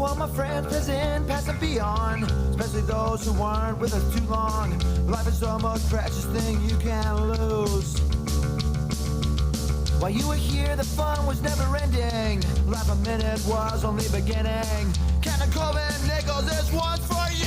all my friends present, past and beyond, especially those who weren't with us too long. Life is the most precious thing you can lose. While you were here, the fun was never ending. Life a minute was only beginning. Captain Colvin Nichols, this one's for you!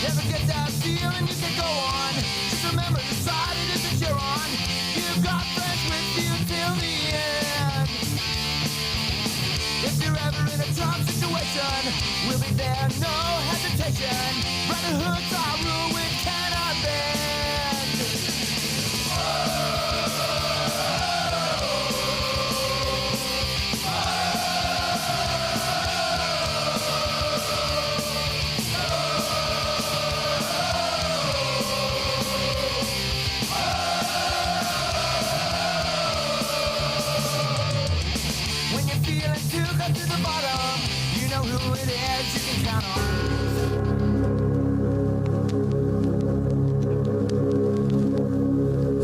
Never get that feeling you can go on. Just remember the side it is that you're on. You've got friends with you till the end. If you're ever in a tough situation, we'll be there, no hesitation. Brotherhood's our rule, we cannot bend. When you're feeling too close to the bottom, you know who it is you can count on.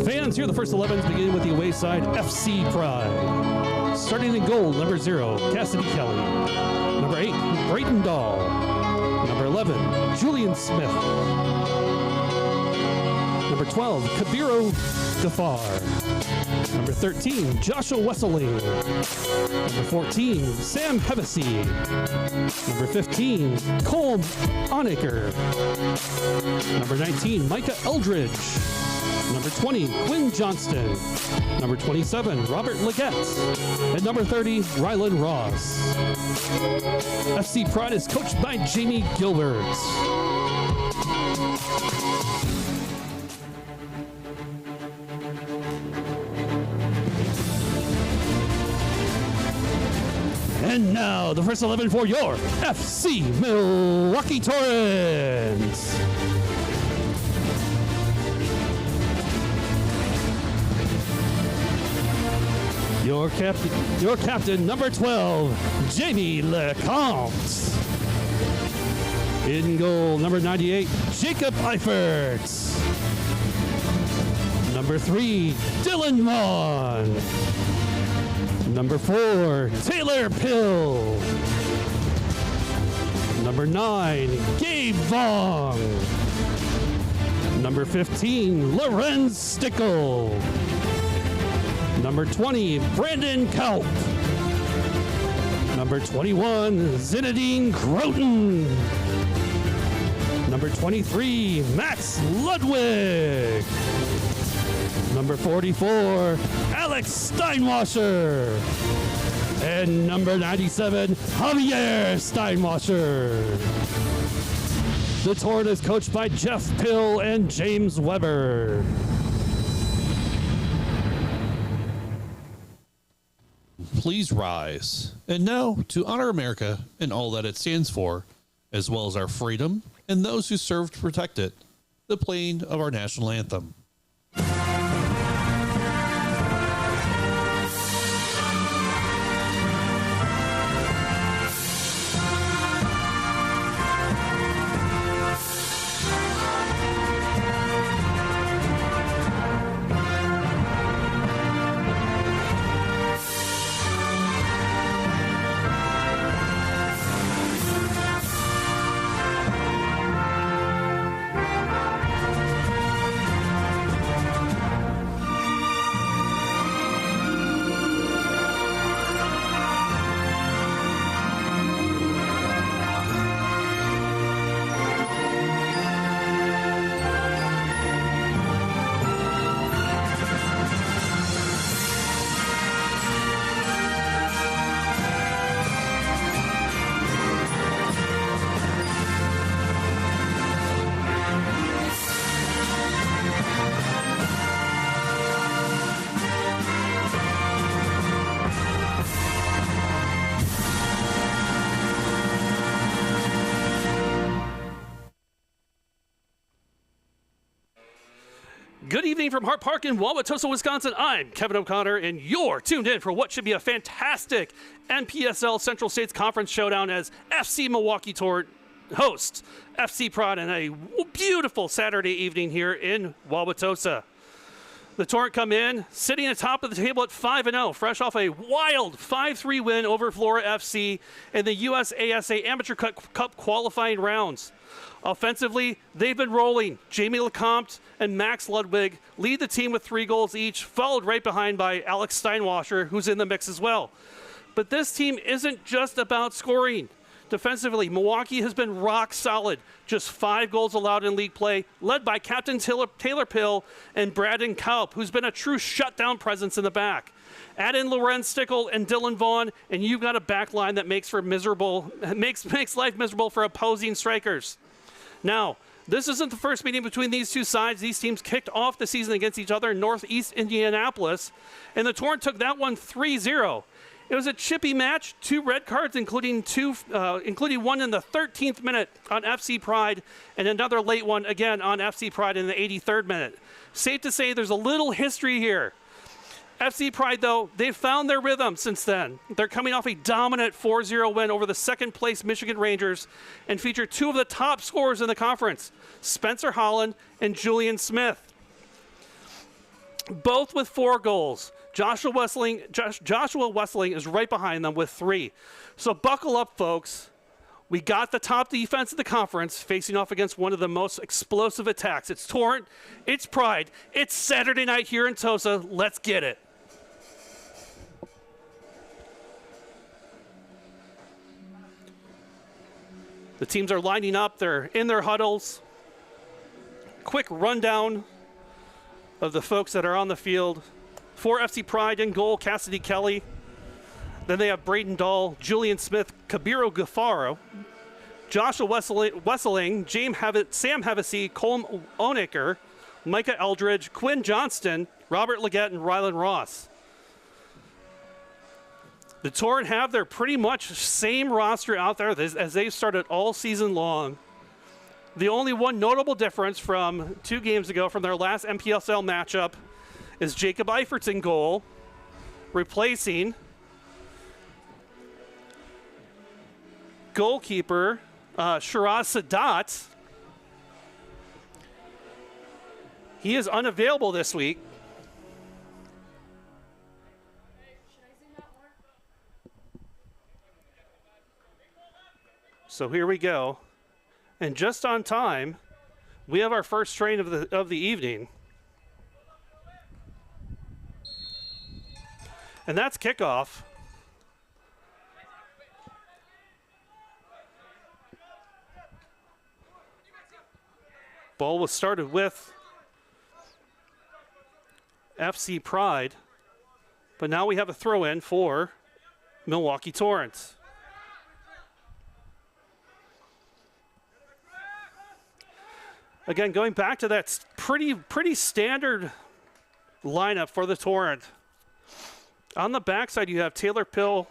Fans, here are the first 11s, beginning with the away side, FC Pride. Starting in goal, number 0, Cassidy Kelly. Number 8, Brayton Dahl. Number 11, Julian Smith. Number 12, Kabiru Gafar. Number 13, Joshua Wesseling. Number 14, Sam Hevesy. Number 15, Cole Onaker. Number 19, Micah Eldridge. Number 20, Quinn Johnston. Number 27, Robert Leggett. And number 30, Rylan Ross. FC Pride is coached by Jamie Gilbert. And now, the first 11 for your FC Milwaukee Torrent. Your captain, number 12, Jamie LeCompte. In goal, number 98, Jacob Eifert. Number 3, Dylan Vaughn. Number 4, Taylor Pill. Number 9, Gabe Vong. Number 15, Lorenz Stickle. Number 20, Brandon Kaup. Number 21, Zinedine Croton. Number 23, Max Ludwig. Number 44, Alex Steinwasser. And number 97, Javier Steinwasser. The Torrent is coached by Jeff Pill and James Weber. Please rise. And now, to honor America and all that it stands for, as well as our freedom and those who serve to protect it, the playing of our national anthem. Good evening from Hart Park in Wauwatosa, Wisconsin. I'm Kevin O'Connor, and you're tuned in for what should be a fantastic NPSL Central States Conference showdown as FC Milwaukee Torrent hosts FC Pride in a beautiful Saturday evening here in Wauwatosa. The Torrent come in sitting atop of the table at 5-0, fresh off a wild 5-3 win over Flora FC in the USASA Amateur Cup qualifying rounds. Offensively, they've been rolling. Jamie Lecomte and Max Ludwig lead the team with 3 goals each, followed right behind by Alex Steinwasser, who's in the mix as well. But this team isn't just about scoring. Defensively, Milwaukee has been rock solid. Just 5 goals allowed in league play, led by Captain Taylor Pill and Braden Kaup, who's been a true shutdown presence in the back. Add in Lorenz Stickle and Dylan Vaughn, and you've got a back line that makes life miserable for opposing strikers. Now, this isn't the first meeting between these two sides. These teams kicked off the season against each other in Northeast Indianapolis, and the Torrent took that one 3-0. It was a chippy match, 2 red cards, including one in the 13th minute on FC Pride, and another late one again on FC Pride in the 83rd minute. Safe to say there's a little history here. FC Pride, though, they've found their rhythm since then. They're coming off a dominant 4-0 win over the second-place Michigan Rangers and feature 2 of the top scorers in the conference, Spencer Holland and Julian Smith, both with 4 goals. Joshua Wessling is right behind them with 3. So buckle up, folks. We got the top defense of the conference facing off against one of the most explosive attacks. It's Torrent, it's Pride, it's Saturday night here in Tosa. Let's get it. The teams are lining up. They're in their huddles. Quick rundown of the folks that are on the field. For FC Pride in goal, Cassidy Kelly. Then they have Braden Dahl, Julian Smith, Kabiru Gafaro, Joshua Wesseling, Sam Hevesy, Colm Onaker, Micah Eldridge, Quinn Johnston, Robert Leggett, and Rylan Ross. The Torrent have their pretty much same roster out there as they've started all season long. The only one notable difference from 2 games ago from their last NPSL matchup is Jacob Eifert's in goal, replacing goalkeeper Shiraz Sadat. He is unavailable this week. So here we go. And just on time, we have our first train of the evening. And that's kickoff. Ball was started with FC Pride, but now we have a throw-in for Milwaukee Torrent. Again, going back to that pretty standard lineup for the Torrent. On the backside, you have Taylor Pill,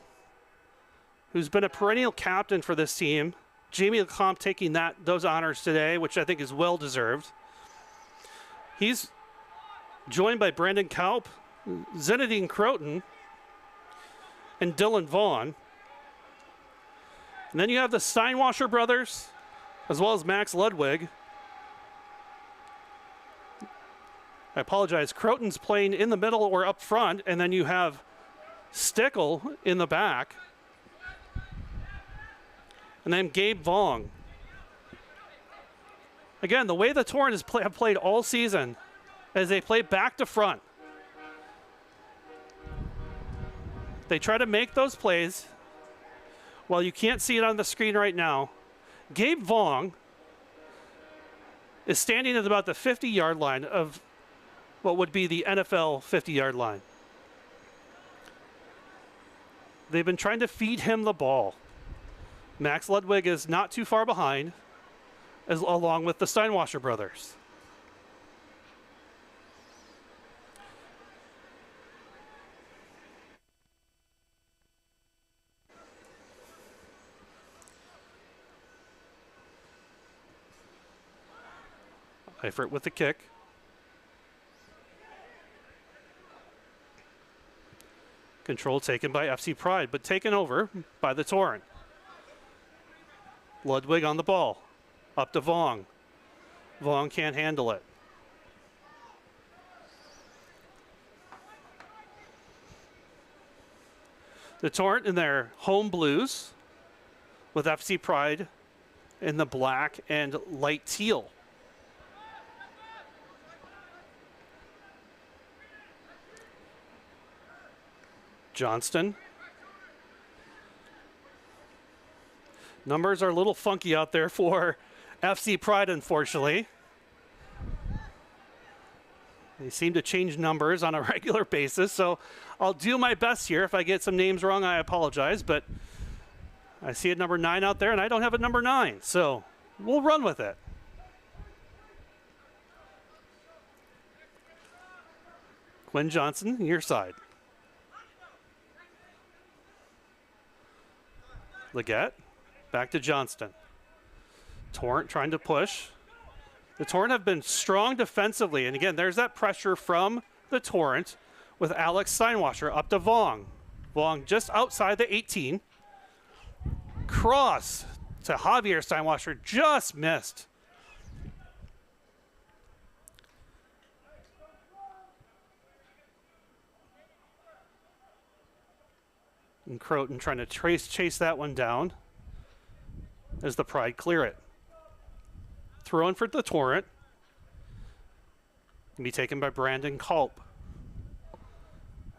who's been a perennial captain for this team. Jamie Lecomte taking those honors today, which I think is well-deserved. He's joined by Brandon Kaup, Zenadine Croton, and Dylan Vaughn. And then you have the Steinwasser brothers, as well as Max Ludwig. I apologize. Croton's playing in the middle or up front, and then you have Stickle in the back. And then Gabe Vong. Again, the way the Torrent have played all season is they play back to front. They try to make those plays. While you can't see it on the screen right now, Gabe Vong is standing at about the 50-yard line of what would be the NFL 50-yard line. They've been trying to feed him the ball. Max Ludwig is not too far behind, along with the Steinwasser brothers. Eifert with the kick. Control taken by FC Pride, but taken over by the Torrent. Ludwig on the ball. Up to Vong. Vong can't handle it. The Torrent in their home blues with FC Pride in the black and light teal. Johnston. Numbers are a little funky out there for FC Pride, unfortunately. They seem to change numbers on a regular basis, so I'll do my best here. If I get some names wrong, I apologize, but I see a number 9 out there, and I don't have a number 9, so we'll run with it. Quinn Johnson, your side. Leggett, back to Johnston. Torrent trying to push. The Torrent have been strong defensively, and again, there's that pressure from the Torrent with Alex Steinwasser up to Vong. Vong just outside the 18. Cross to Javier Steinwasser, just missed. And Croton trying to chase that one down as the Pride clear it. Throw in for the Torrent. Can be taken by Brandon Culp.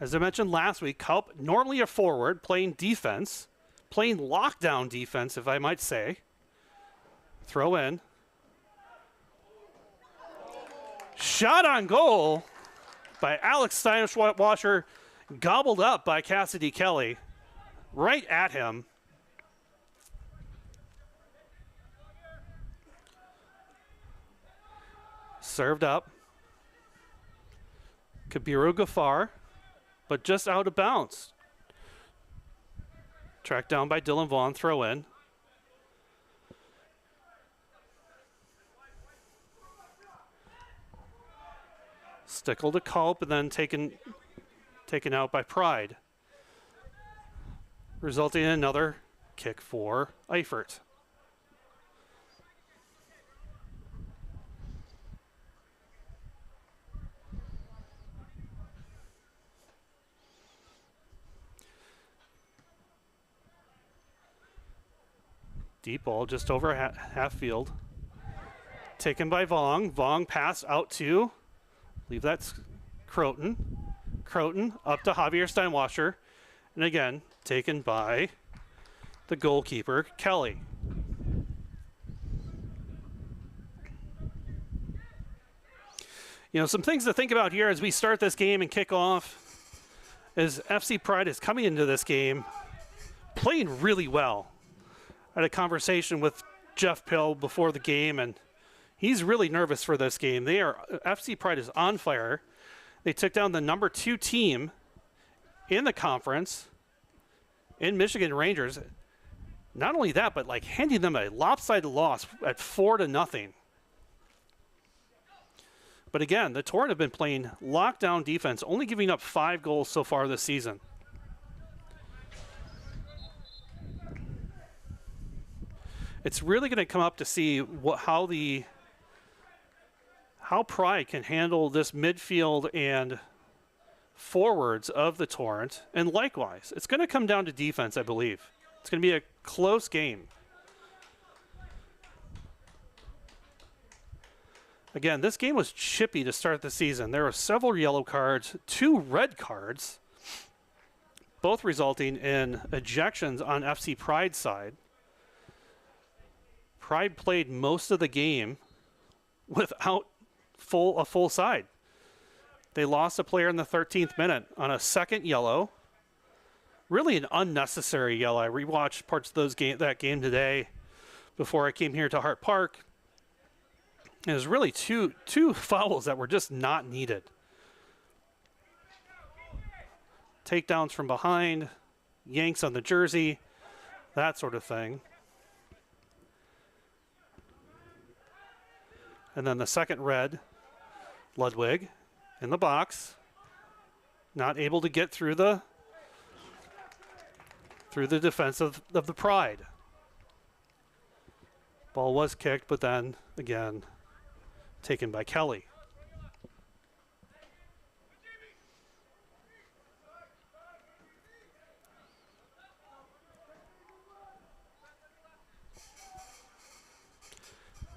As I mentioned last week, Culp, normally a forward, playing defense, playing lockdown defense, if I might say. Throw in. Shot on goal by Alex Steinwasser, gobbled up by Cassidy Kelly. Right at him. Served up. Kabiru Gafar, but just out of bounds. Tracked down by Dylan Vaughn, throw in. Stickle to Culp and then taken out by Pride, resulting in another kick for Eifert. Deep ball just over half field. Taken by Vong. Vong pass out to, I believe that's Croton. Croton up to Javier Steinwasser. And again, taken by the goalkeeper, Kelly. You know, some things to think about here as we start this game and kick off is FC Pride is coming into this game playing really well. I had a conversation with Jeff Pill before the game, and he's really nervous for this game. FC Pride is on fire. They took down the number 2 team in the conference in Michigan Rangers. Not only that, but like handing them a lopsided loss at 4-0. But again, the Torrent have been playing lockdown defense, only giving up 5 goals so far this season. It's really going to come up to see how Pride can handle this midfield and forwards of the Torrent, and likewise, it's going to come down to defense, I believe. It's going to be a close game. Again, this game was chippy to start the season. There were several yellow cards, 2 red cards, both resulting in ejections on FC Pride's side. Pride played most of the game without a full side. They lost a player in the 13th minute on a second yellow. Really an unnecessary yellow. I rewatched parts of that game today before I came here to Hart Park. It was really two fouls that were just not needed. Takedowns from behind, yanks on the jersey, that sort of thing. And then the second red, Ludwig in the box, not able to get through the through the defense of the Pride. Ball was kicked, but then again taken by Kelly.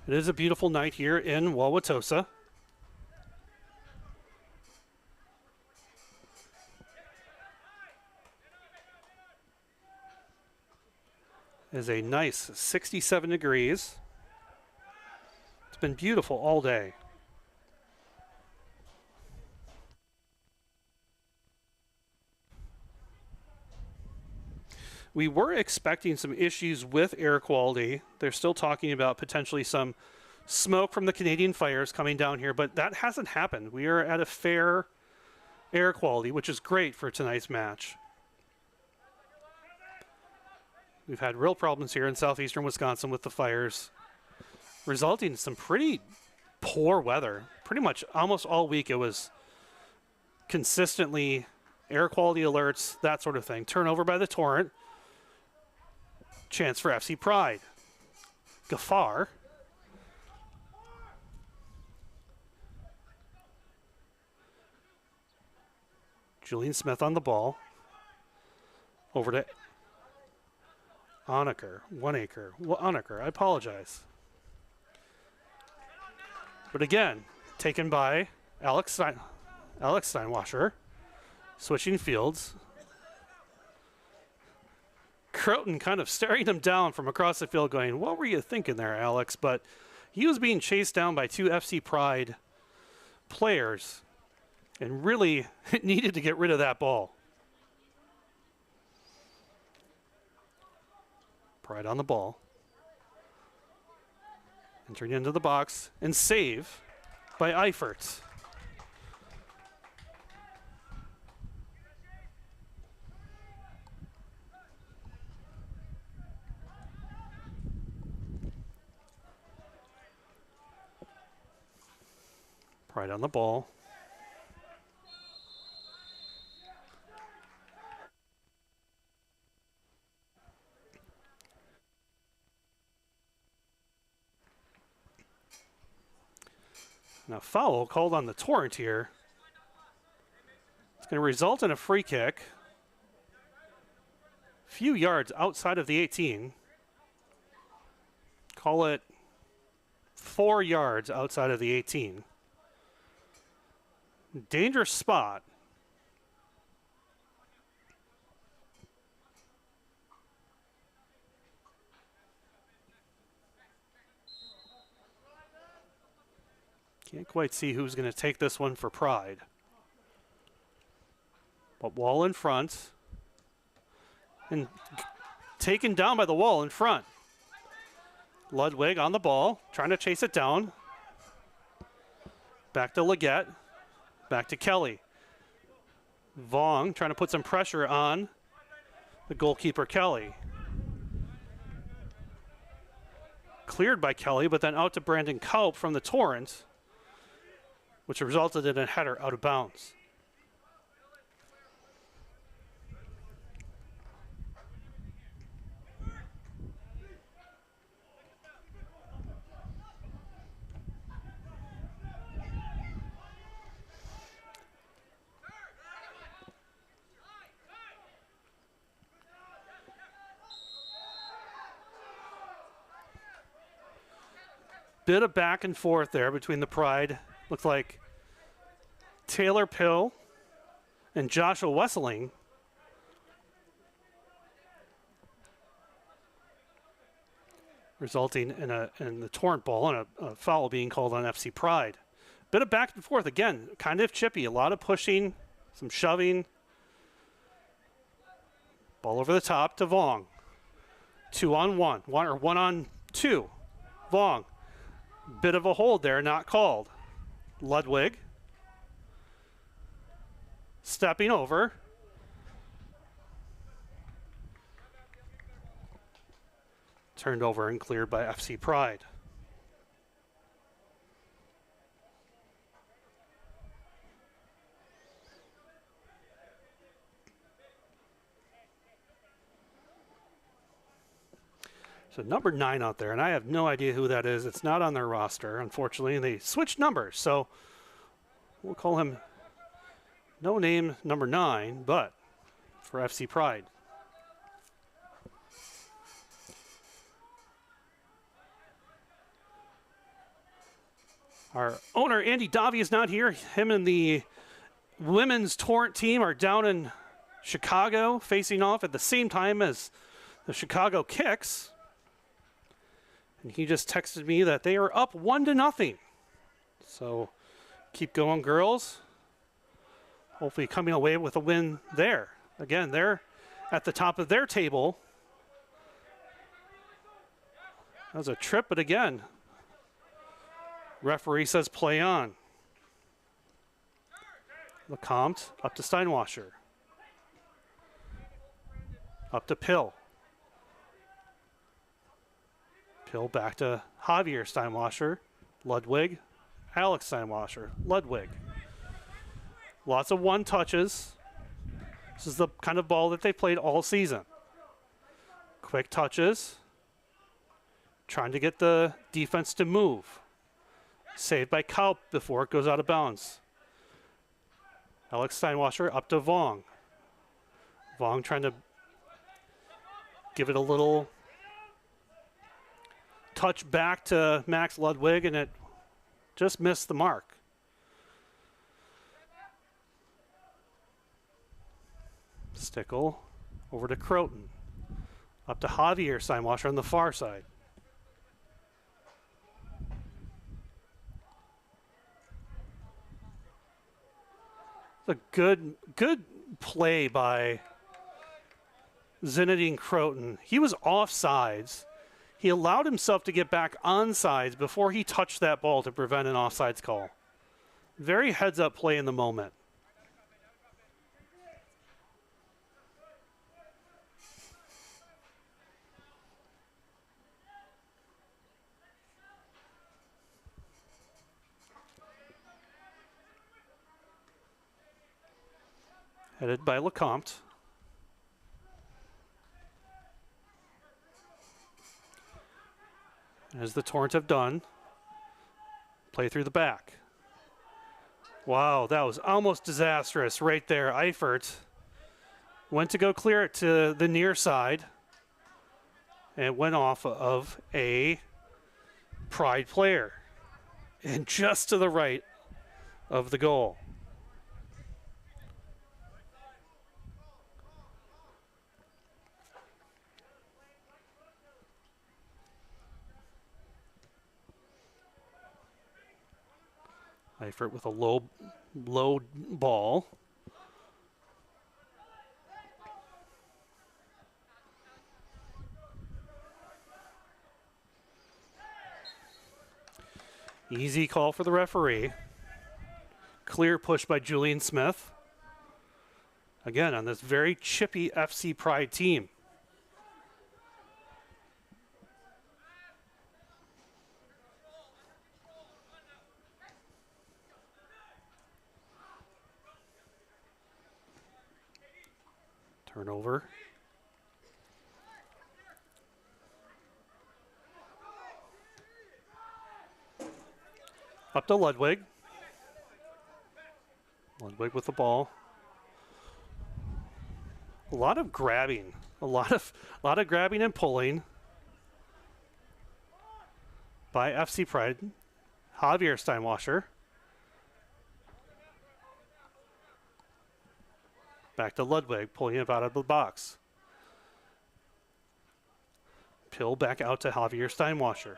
It is a beautiful night here in Wauwatosa. It is a nice 67 degrees. It's been beautiful all day. We were expecting some issues with air quality. They're still talking about potentially some smoke from the Canadian fires coming down here, but that hasn't happened. We are at a fair air quality, which is great for tonight's match. We've had real problems here in southeastern Wisconsin with the fires, resulting in some pretty poor weather. Pretty much almost all week it was consistently air quality alerts, that sort of thing. Turnover by the Torrent. Chance for FC Pride. Gaffar. Julian Smith on the ball. Over to Onaker, I apologize. But again, taken by Alex Steinwasser. Switching fields. Croton kind of staring him down from across the field going, what were you thinking there, Alex? But he was being chased down by two FC Pride players and really needed to get rid of that ball. Pride on the ball. Entering into the box and save by Eifert. Pride on the ball. Now, foul called on the Torrent here. It's going to result in a free kick. Few yards outside of the 18. Call it 4 yards outside of the 18. Dangerous spot. Can't quite see who's going to take this one for Pride. But wall in front. And taken down by the wall in front. Ludwig on the ball, trying to chase it down. Back to Leggett. Back to Kelly. Vaughn trying to put some pressure on the goalkeeper, Kelly. Cleared by Kelly, but then out to Brandon Kaup from the Torrent, which resulted in a header out of bounds. Bit of back and forth there between the Pride. Looks like Taylor Pill and Joshua Wesseling resulting in the Torrent ball and a foul being called on FC Pride. Bit of back and forth again, kind of chippy, a lot of pushing, some shoving. Ball over the top to Vong. 2-on-1, 1-on-2. Vong. Bit of a hold there, not called. Ludwig. Stepping over. Turned over and cleared by FC Pride. So number 9 out there, and I have no idea who that is. It's not on their roster, unfortunately, and they switched numbers. So we'll call him no name number 9, but for FC Pride. Our owner, Andy Davi, is not here. Him and the women's Torrent team are down in Chicago, facing off at the same time as the Chicago Kicks. And he just texted me that they are up 1-0. So keep going, girls. Hopefully coming away with a win there. Again, they're at the top of their table. That was a trip, but again, referee says play on. LeCompte up to Steinwasser. Up to Pill. Pill back to Javier Steinwasser. Ludwig. Alex Steinwasser. Ludwig. Lots of one touches. This is the kind of ball that they played all season. Quick touches. Trying to get the defense to move. Saved by Kaup before it goes out of bounds. Alex Steinwasser up to Vong. Vong trying to give it a little touch back to Max Ludwig, and it just missed the mark. Stickle over to Croton. Up to Javier Steinwasser on the far side. A good play by Zinedine Croton. He was offsides. He allowed himself to get back onsides before he touched that ball to prevent an offsides call. Very heads-up play in the moment. Headed by LeCompte. As the Torrent have done. Play through the back. Wow, that was almost disastrous right there. Eifert went to go clear it to the near side. And went off of a Pride player. And just to the right of the goal. Eifert with a low ball. Easy call for the referee. Clear push by Julian Smith. Again, on this very chippy FC Pride team. Turnover. Up to Ludwig. Ludwig with the ball. A lot of grabbing. A lot of grabbing and pulling by FC Pride. Javier Steinwasser. Back to Ludwig, pulling it out of the box. Pill back out to Javier Steinwasser.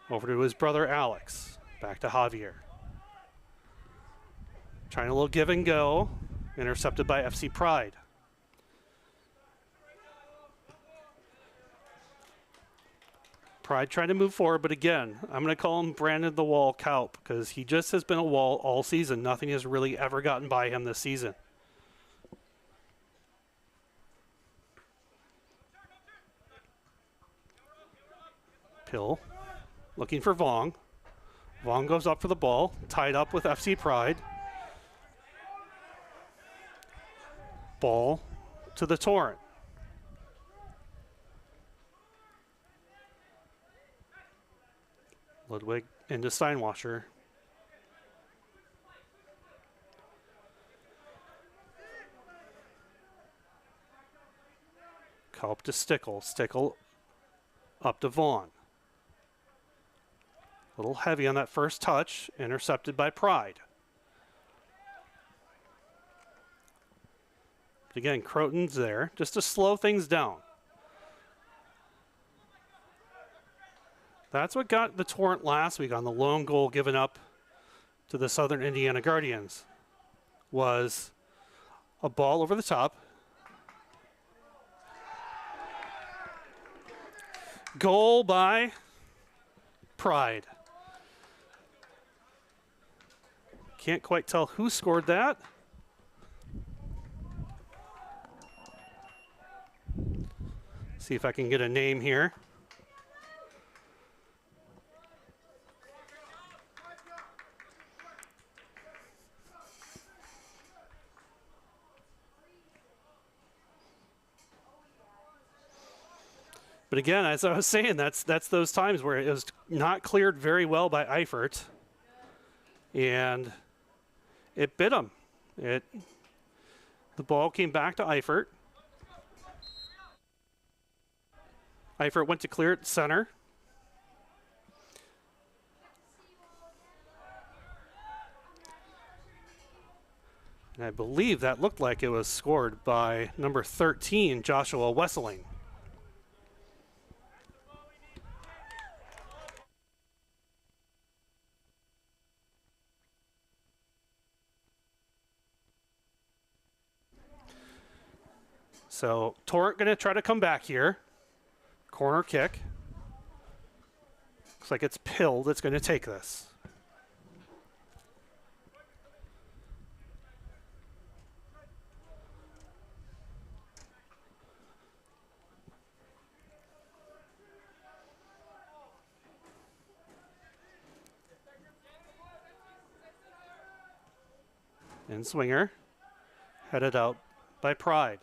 Over to his brother Alex. Back to Javier. Trying a little give and go. Intercepted by FC Pride. Pride trying to move forward, but again, I'm going to call him Brandon the Wall Kaup because he just has been a wall all season. Nothing has really ever gotten by him this season. Pill looking for Vong. Vong goes up for the ball, tied up with FC Pride. Ball to the Torrent. Ludwig into Steinwasser. Up to Stickle. Stickle up to Vaughn. A little heavy on that first touch. Intercepted by Pride. But again, Croton's there just to slow things down. That's what got the Torrent last week on the lone goal given up to the Southern Indiana Guardians. Was a ball over the top. Goal by Pride. Can't quite tell who scored that. See if I can get a name here. But again, as I was saying, that's those times where it was not cleared very well by Eifert, and it bit him. The ball came back to Eifert. Eifert went to clear it center. And I believe that looked like it was scored by number 13, Joshua Wesseling. So Torrent going to try to come back here. Corner kick. Looks like it's Pill that's going to take this. And swinger. Headed out by Pride.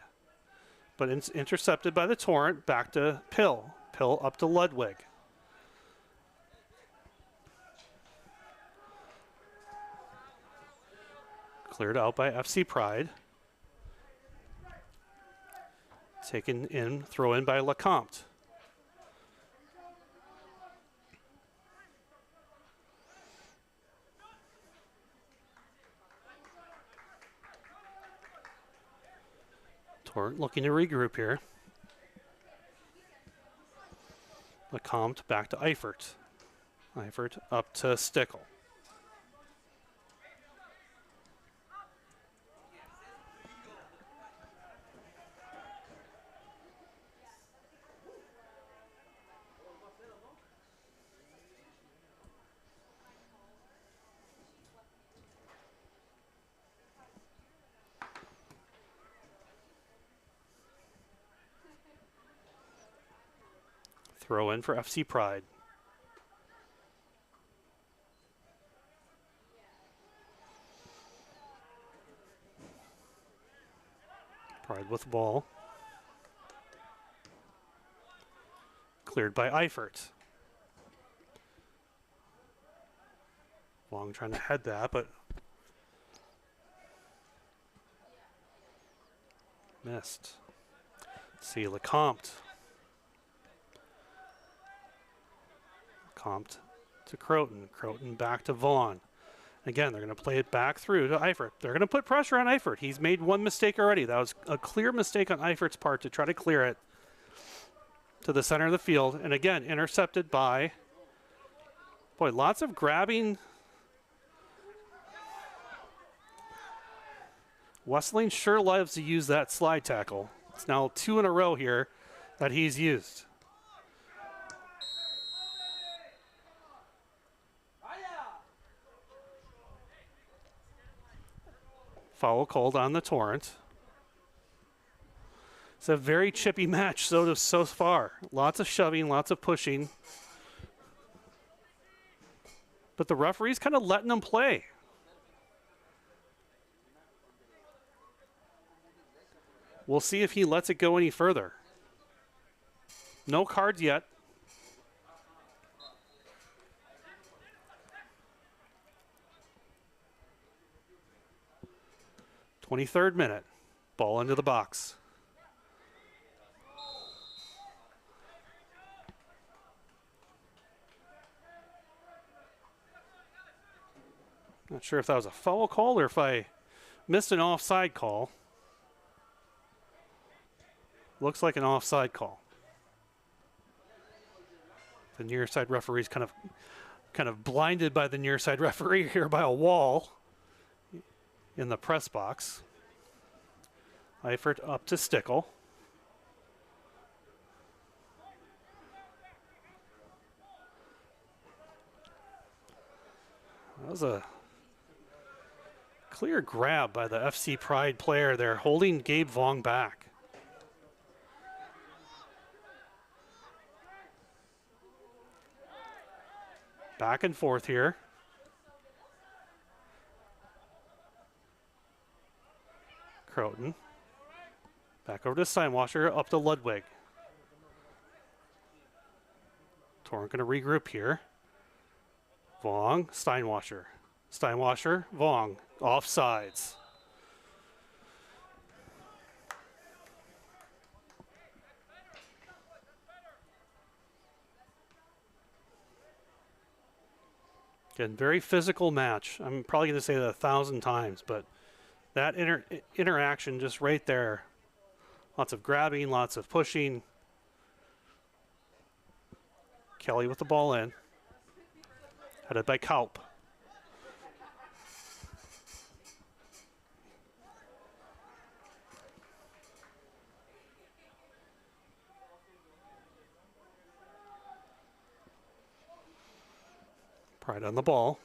But it's intercepted by the Torrent, back to Pill. Pill up to Ludwig. Cleared out by FC Pride. Taken in, throw in by Lecomte. Torrent looking to regroup here. Lecomte back to Eifert. Eifert up to Stickle. Throw in for FC Pride. Pride with the ball. Cleared by Eifert. Long trying to head that, but missed. See Lecomte. Lecomte to Croton. Croton back to Vaughn. Again, they're going to play it back through to Eifert. They're going to put pressure on Eifert. He's made one mistake already. That was a clear mistake on Eifert's part to try to clear it to the center of the field. And again, intercepted by, boy, lots of grabbing. Wesseling sure loves to use that slide tackle. It's now 2 in a row here that he's used. Foul called on the Torrent. It's a very chippy match so far. Lots of shoving, lots of pushing. But the referee's kind of letting them play. We'll see if he lets it go any further. No cards yet. 23rd minute. Ball into the box. Not sure if that was a foul call or if I missed an offside call. Looks like an offside call. The near side referee's kind of blinded by the near side referee here by a wall in the press box. Eifert up to Stickle. That was a clear grab by the FC Pride player there, holding Gabe Vong back. Back and forth here. Croton. Back over to Steinwasser, up to Ludwig. Torrent going to regroup here. Vong, Steinwasser. Steinwasser, Vong, offsides. Again, very physical match. I'm probably going to say that 1,000 times, but that interaction just right there. Lots of grabbing, lots of pushing. Kelly with the ball in. Headed by Kaup. Pride on the ball.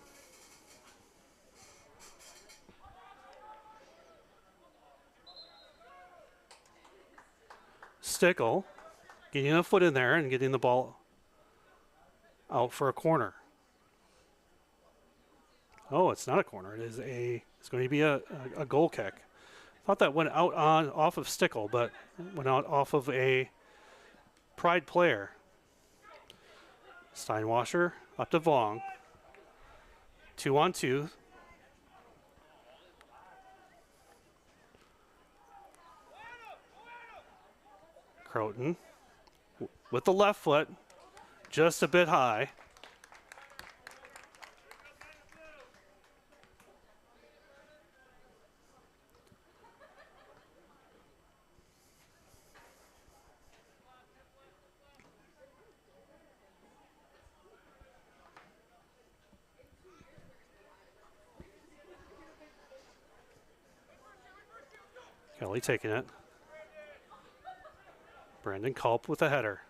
Stickle getting a foot in there and getting the ball out for a corner. Oh, it's not a corner. It's going to be a goal kick. Thought that went out off of Stickle, but went out off of a Pride player. Steinwasser up to Vong. 2-on-2. Croton with the left foot, just a bit high. Kelly taking it. Brandon Culp with a header.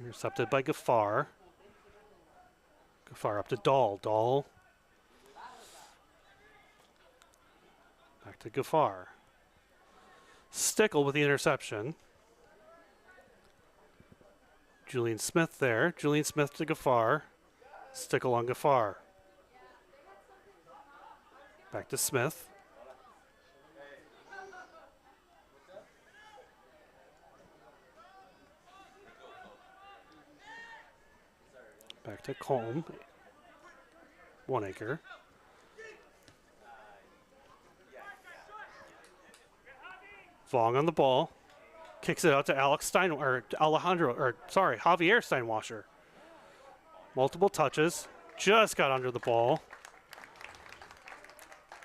Intercepted by Gaffar. Gaffar up to Dahl. Dahl. Back to Gaffar. Stickle with the interception. Julian Smith there. Julian Smith to Gaffar. Stickle on Gaffar. Back to Smith. Back to Colm. One acre. Vong on the ball. Kicks it out to Javier Steinwasser. Multiple touches. Just got under the ball.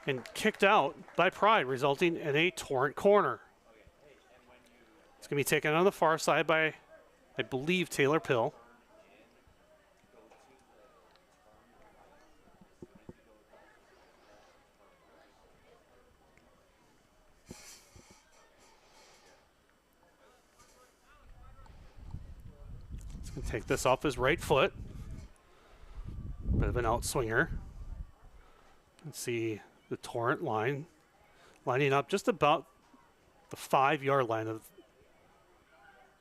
And kicked out by Pride, resulting in a Torrent corner. It's going to be taken on the far side by, I believe, Taylor Pill. He's going to take this off his right foot. Bit of an outswinger. Let's see. The Torrent line lining up just about the 5-yard line of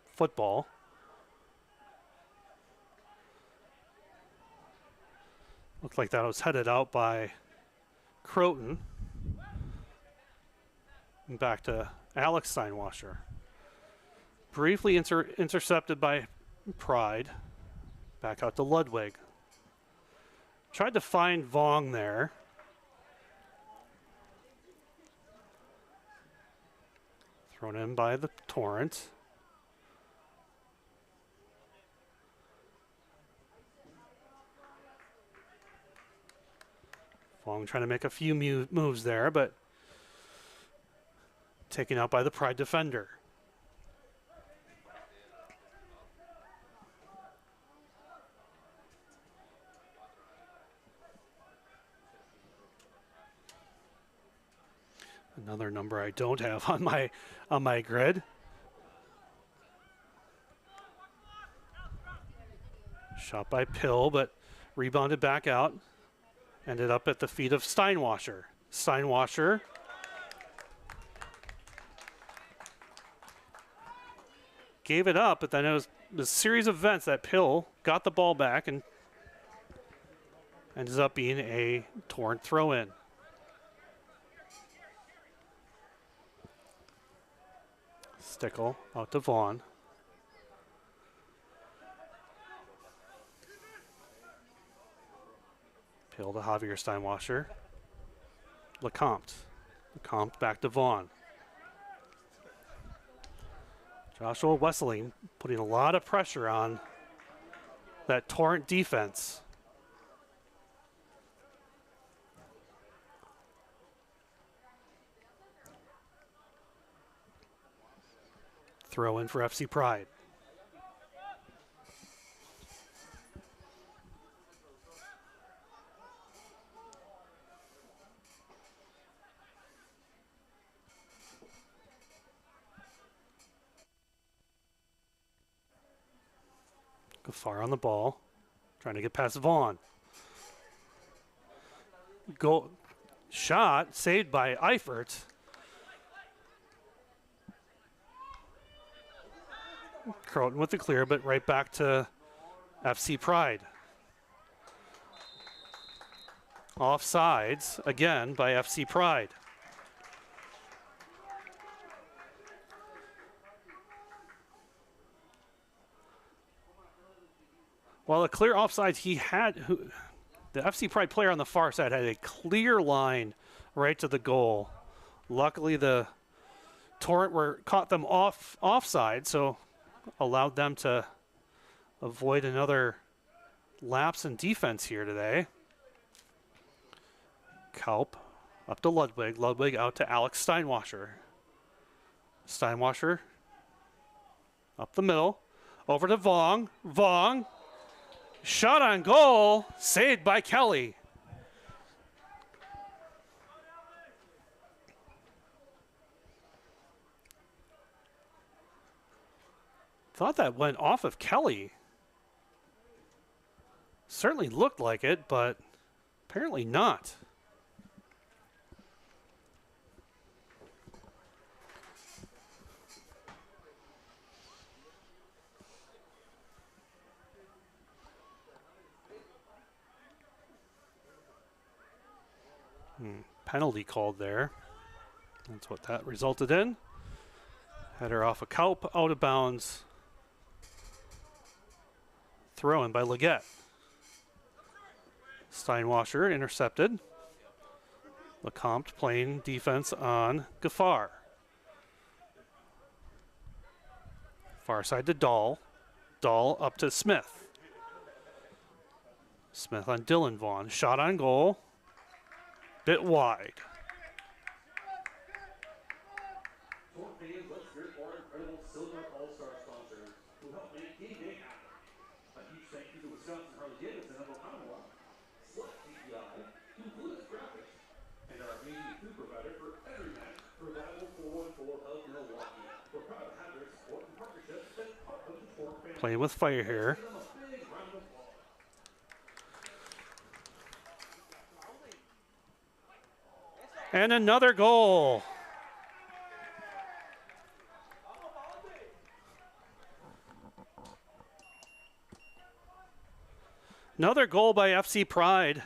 football. Looked like that was headed out by Croton. And back to Alex Steinwasser. Briefly intercepted by Pride. Back out to Ludwig. Tried to find Vaughn there. Thrown in by the Torrent. Vaughn trying to make a few moves there, but taken out by the Pride defender. Another number I don't have on my grid. Shot by Pill, but rebounded back out. Ended up at the feet of Steinwasser. Steinwasser gave it up, but then it was a series of events that Pill got the ball back and ends up being a Torrent throw-in. Stickle out to Vaughn. Pill to Javier Steinwasser. Lecomte. Lecomte back to Vaughn. Joshua Wesseling putting a lot of pressure on that Torrent defense. Throw in for FC Pride. Gafar on the ball, trying to get past Vaughn. Goal shot saved by Eifert. Croton with the clear, but right back to FC Pride. Offsides again by FC Pride. Well, a clear offsides, the FC Pride player on the far side had a clear line right to the goal. Luckily, the Torrent caught them offside, so allowed them to avoid another lapse in defense here today. Kaup up to Ludwig. Ludwig out to Alex Steinwasser. Steinwasser up the middle. Over to Vaughn. Vaughn. Shot on goal. Saved by Kelly. Thought that went off of Kelly. Certainly looked like it, but apparently not. Penalty called there. That's what that resulted in. Header off a Kaup, out of bounds. Throw in by Leggett. Steinwasser intercepted. Lecomte playing defense on Gafar. Far side to Dahl. Dahl up to Smith. Smith on Dylan Vaughn. Shot on goal. Bit wide. Playing with fire here. And another goal. Another goal by FC Pride.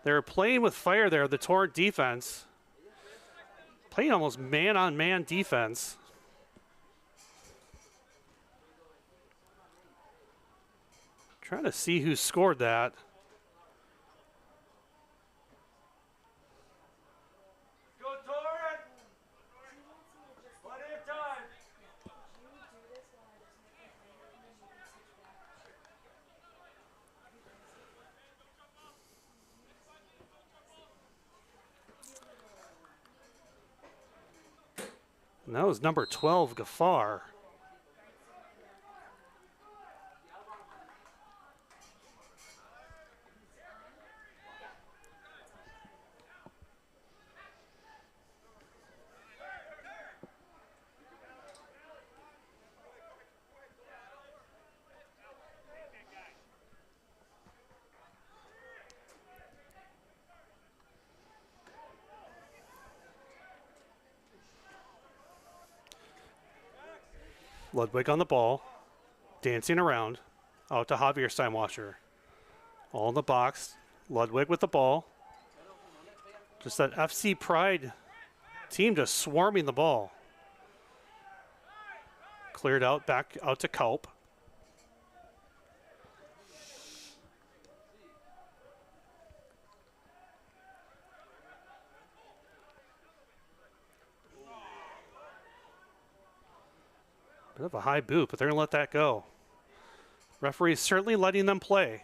They're playing with fire there, the Torrent defense. Playing almost man-on-man defense. Trying to see who scored that. Go Torrent! Plenty of time. And that was number 12, Gafar. Ludwig on the ball, dancing around, out to Javier Steinwasser. All in the box. Ludwig with the ball. Just that FC Pride team just swarming the ball. Cleared out, back out to Kaup. Bit of a high boot, but they're going to let that go. Referee's certainly letting them play.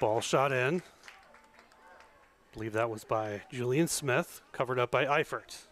Ball shot in. I believe that was by Julian Smith, covered up by Eifert.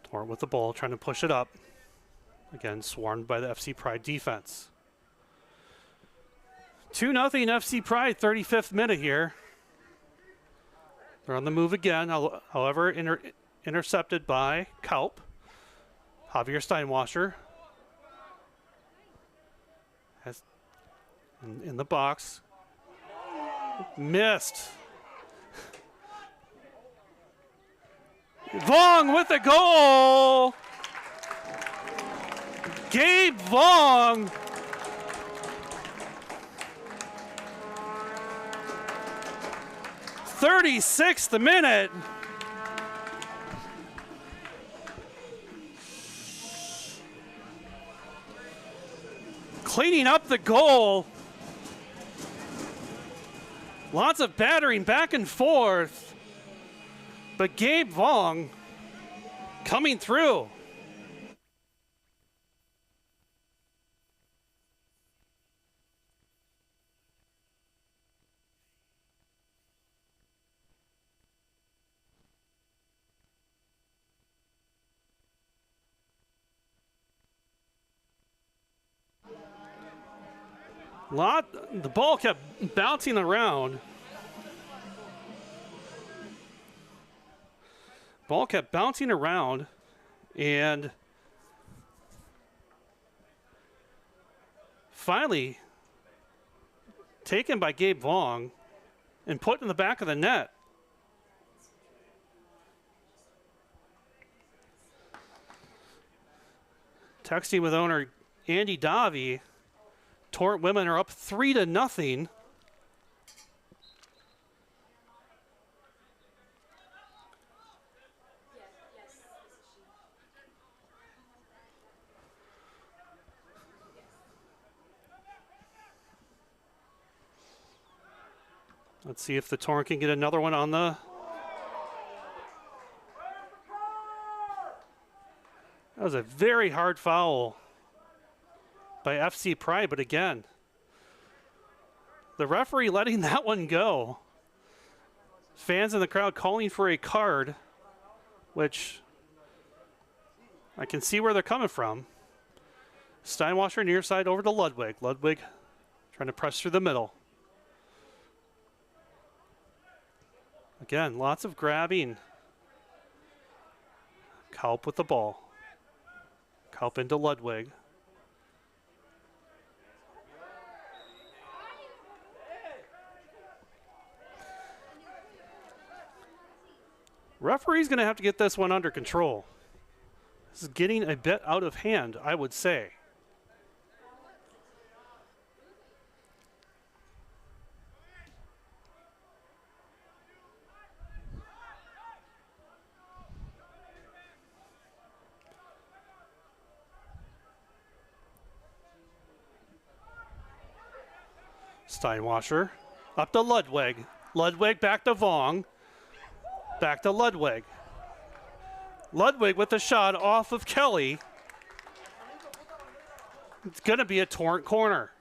Torrent with the ball, trying to push it up. Again, swarmed by the FC Pride defense. 2-0 FC Pride, 35th minute here. They're on the move again, however, intercepted by Kaup. Javier Steinwasser has in the box. Missed. Vong with the goal. Gabe Vong. "36th minute. Cleaning up the goal. Lots of battering back and forth. But Gabe Vong coming through. The ball kept bouncing around. Ball kept bouncing around, and finally taken by Gabe Vong and put in the back of the net. Texting with owner Andy Davi, Torrent women are up 3-0. Let's see if the Torrent can get another one on the... That was a very hard foul by FC Pride, but again, the referee letting that one go. Fans in the crowd calling for a card, which I can see where they're coming from. Steinwasser near side over to Ludwig. Ludwig trying to press through the middle. Again, lots of grabbing. Kaup with the ball. Kaup into Ludwig. Referee's going to have to get this one under control. This is getting a bit out of hand, I would say. Steinwasser up to Ludwig. Ludwig back to Vong. Back to Ludwig. Ludwig with the shot off of Kelly. It's going to be a Torrent corner.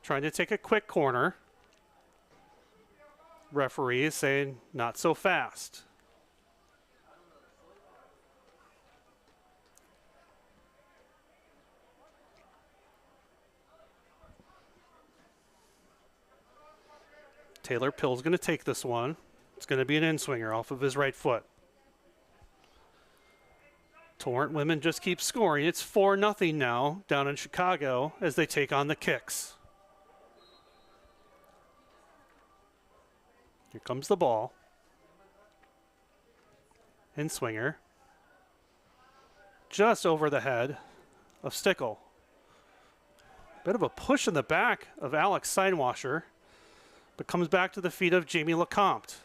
Trying to take a quick corner. Referee is saying not so fast. Taylor Pill's going to take this one. It's going to be an in-swinger off of his right foot. Torrent women just keep scoring. It's 4-0 now down in Chicago as they take on the Kicks. Here comes the ball. In-swinger. Just over the head of Stickle. Bit of a push in the back of Alex Steinwasser, but comes back to the feet of Jamie Lecomte.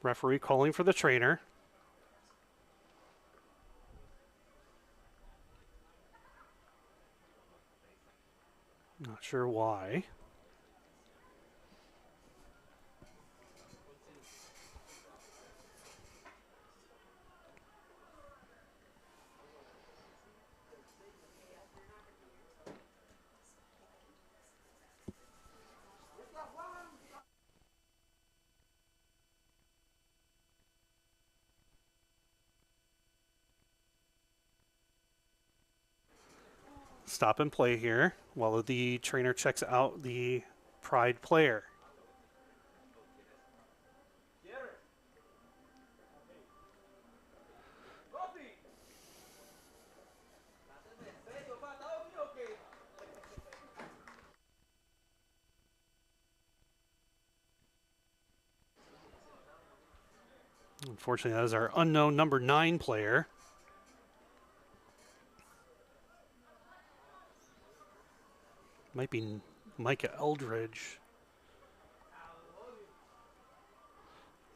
Referee calling for the trainer. Not sure why. Stop and play here while the trainer checks out the Pride player. Unfortunately, that is our unknown number 9 player. Might be Micah Eldridge.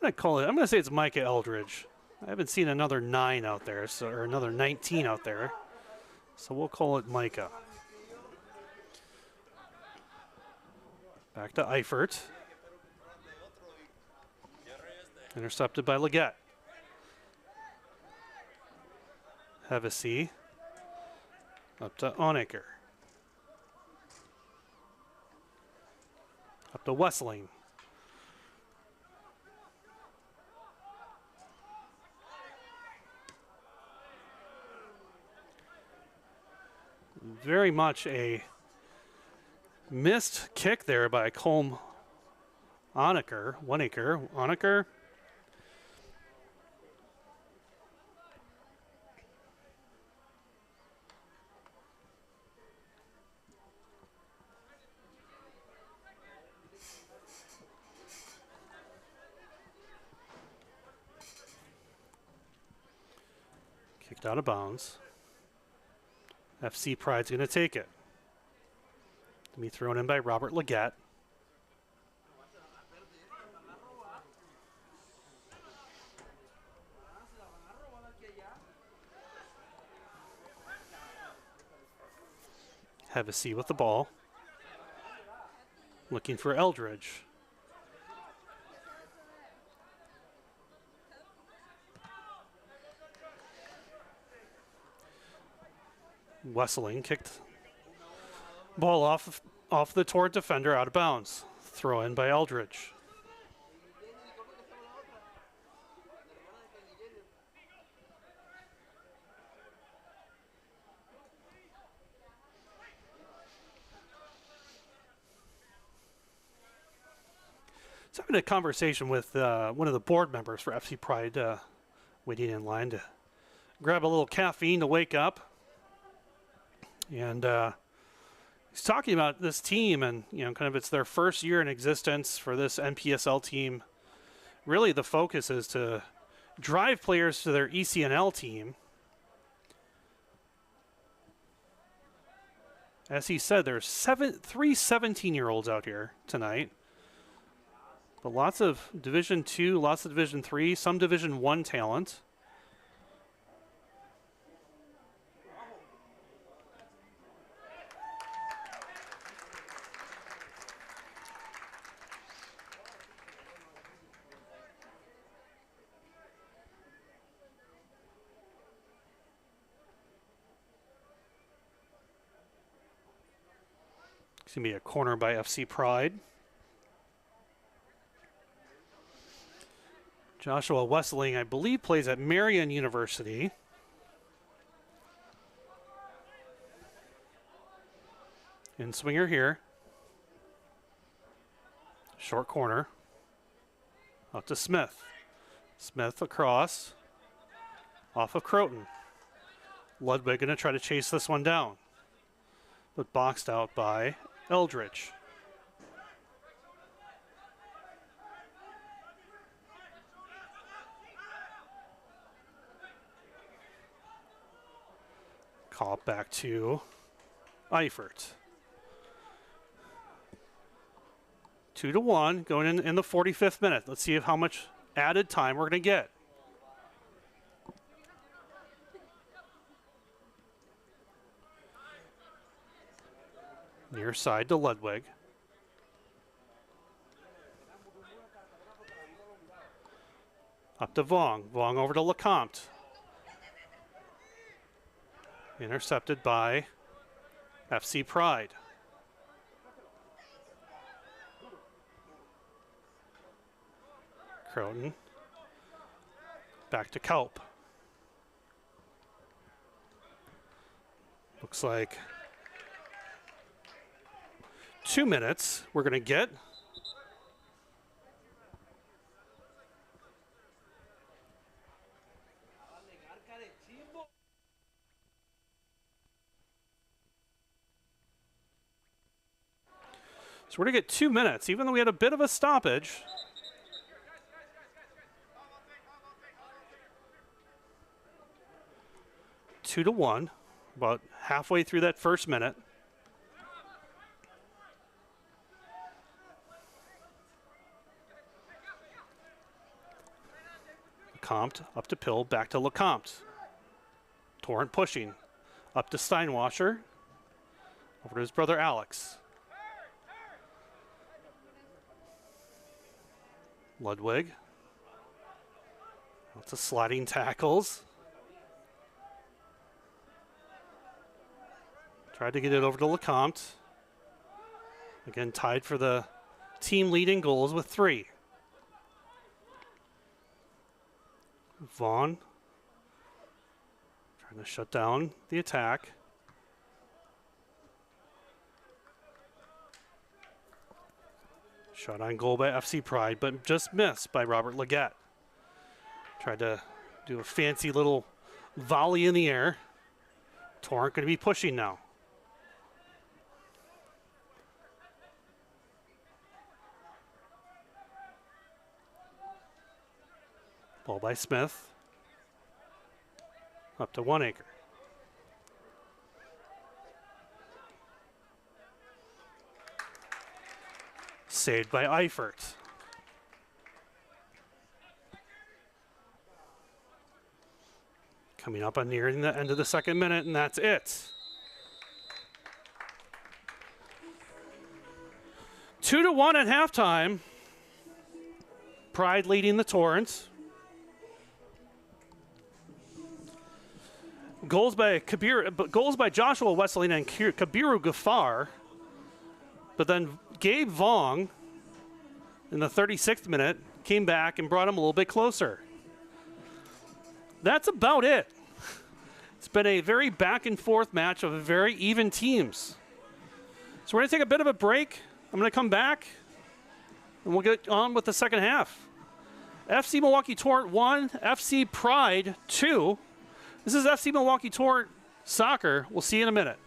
I'm going to say it's Micah Eldridge. I haven't seen another 9 out there, or another 19 out there. So we'll call it Micah. Back to Eifert. Intercepted by Leggett. Hevesy. Up to Onaker. Up to Wessling. Very much a missed kick there by Colm Onaker. Onaker. Kicked out of bounds. FC Pride's going to take it. To be thrown in by Robert Leggett. Hevesy with the ball. Looking for Eldridge. Wesseling kicked ball off the Torrent defender out of bounds. Throw in by Eldridge. I was having a conversation with one of the board members for FC Pride, waiting in line to grab a little caffeine to wake up. And he's talking about this team and, kind of it's their first year in existence for this NPSL team. Really the focus is to drive players to their ECNL team. As he said, there's three 17-year-olds out here tonight. But lots of Division II, lots of Division III, some Division I talent. It's going to be a corner by FC Pride. Joshua Wesseling, I believe, plays at Marian University. In swinger here. Short corner. Up to Smith. Smith across. Off of Croton. Ludwig going to try to chase this one down. But boxed out by Eldridge. Call it back to Eifert. 2-1 going in the 45th minute. Let's see how much added time we're going to get. Near side to Ludwig. Up to Vong. Vong over to LeCompte. Intercepted by FC Pride. Croton. Back to Kaup. Looks like 2 minutes we're going to get. So we're going to get 2 minutes, even though we had a bit of a stoppage. Two to one, about halfway through that first minute. LeCompte up to Pill, back to LeCompte. Torrent pushing. Up to Steinwasser. Over to his brother Alex. Ludwig. Lots of sliding tackles. Tried to get it over to LeCompte. Again, tied for the team leading goals with 3. Vaughn trying to shut down the attack. Shot on goal by FC Pride, but just missed by Robert Leggett. Tried to do a fancy little volley in the air. Torrent going to be pushing now. Ball by Smith. Up to 1 acre. Saved by Eifert. Coming up on nearing the end of the second minute, and that's it. 2-1 at halftime. Pride leading the Torrent. Goals by Joshua Wesseling and Kabiru Gafar. But then Gabe Vong in the 36th minute came back and brought him a little bit closer. That's about it. It's been a very back and forth match of very even teams. So we're going to take a bit of a break. I'm going to come back and we'll get on with the second half. FC Milwaukee Torrent 1, FC Pride 2. This is FC Milwaukee Torrent Soccer. We'll see you in a minute.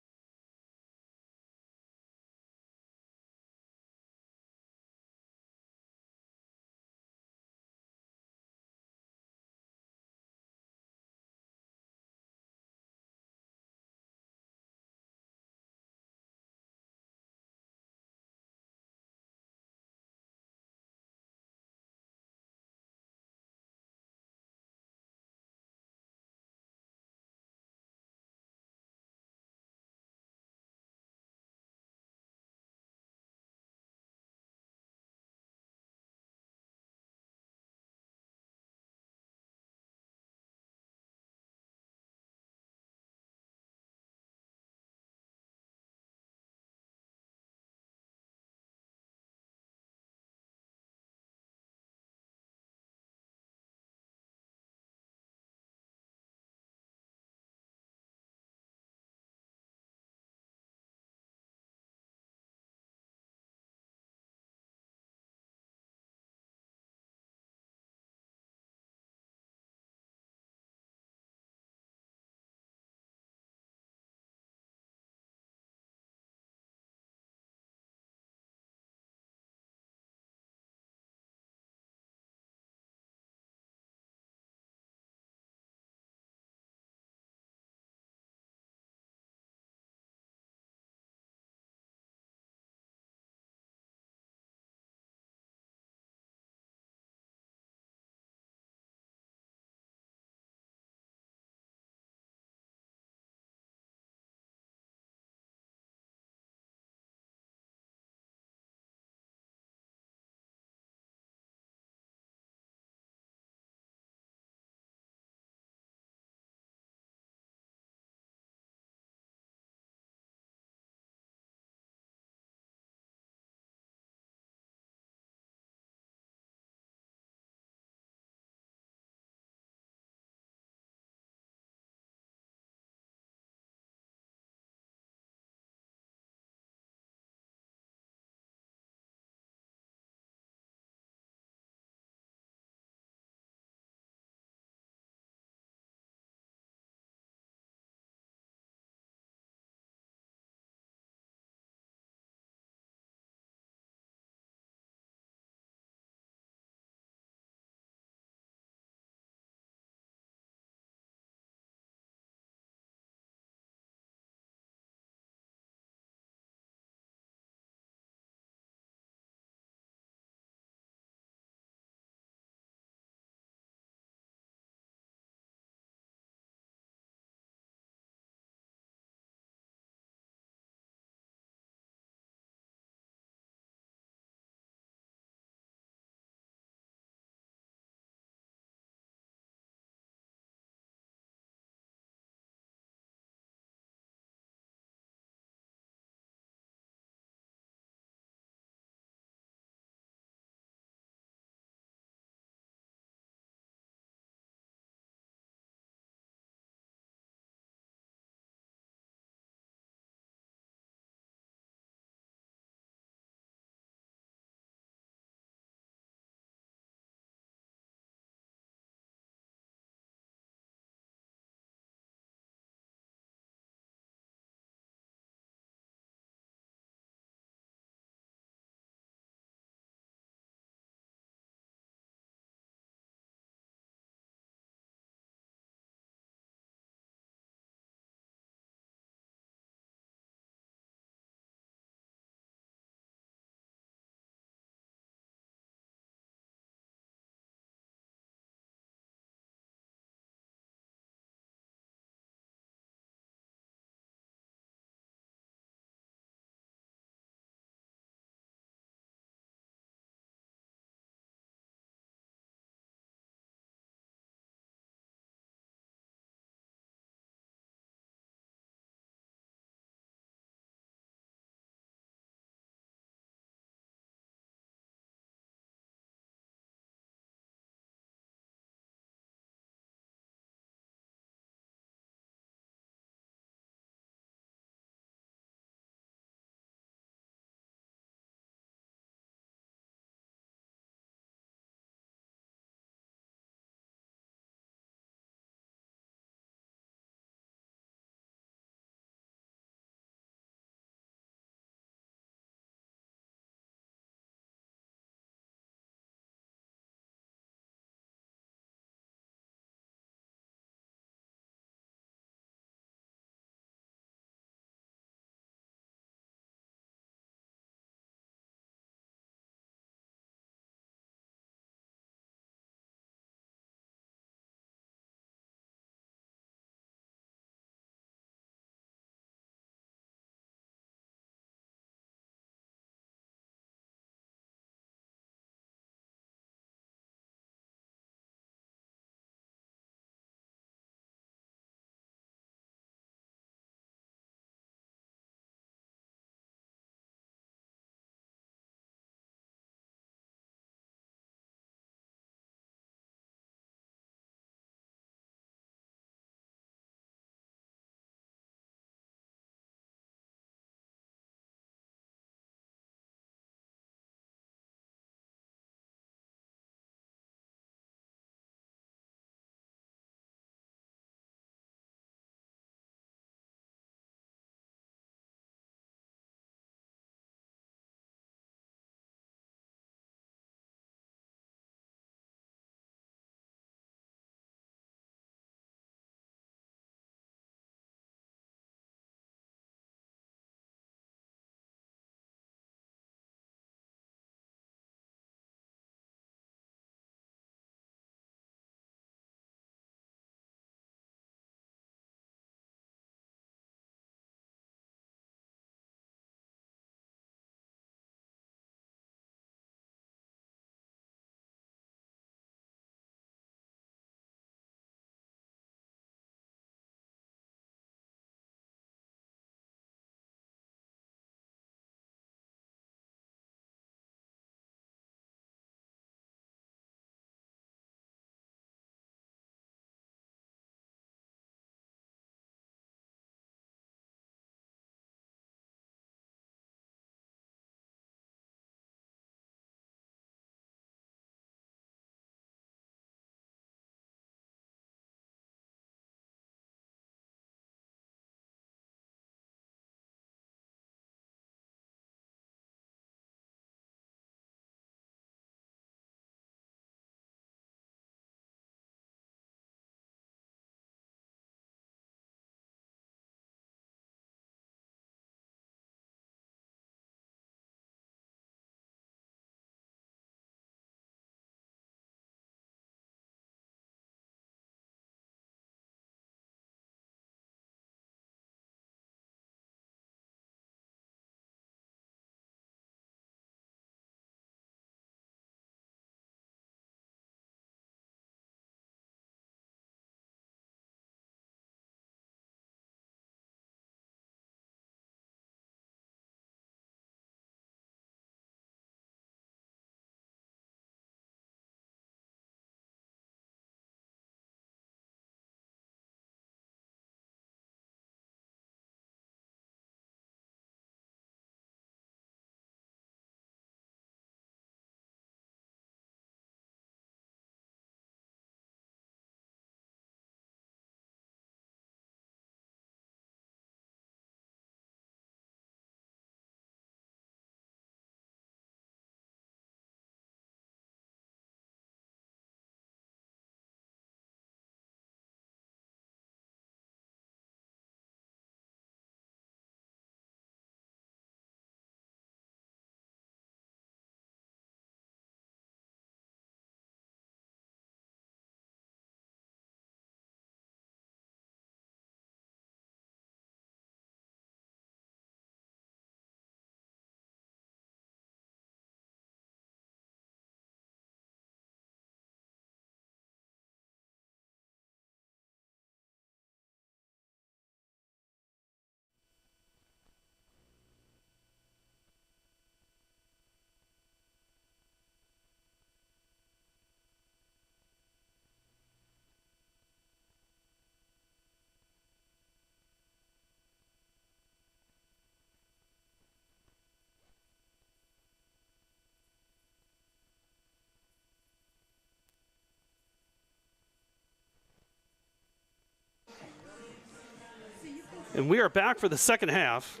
And we are back for the second half.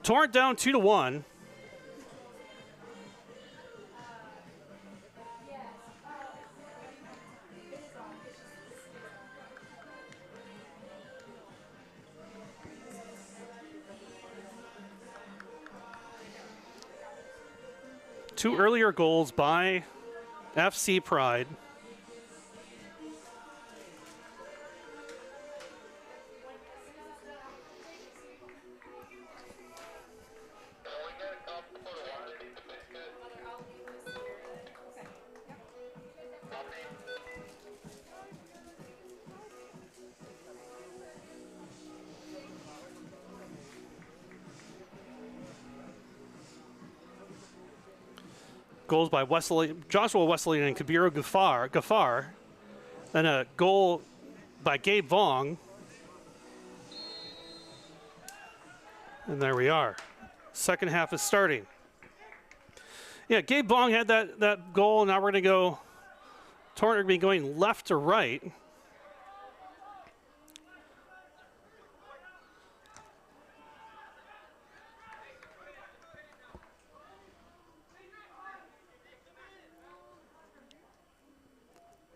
Torrent down 2-1. Two earlier goals by FC Pride. Goals by Joshua Wesley and Kabiru Gafar. Then a goal by Gabe Vong. And there we are. Second half is starting. Yeah, Gabe Vong had that goal. Now we're going to go. Torrent are going to be going left to right.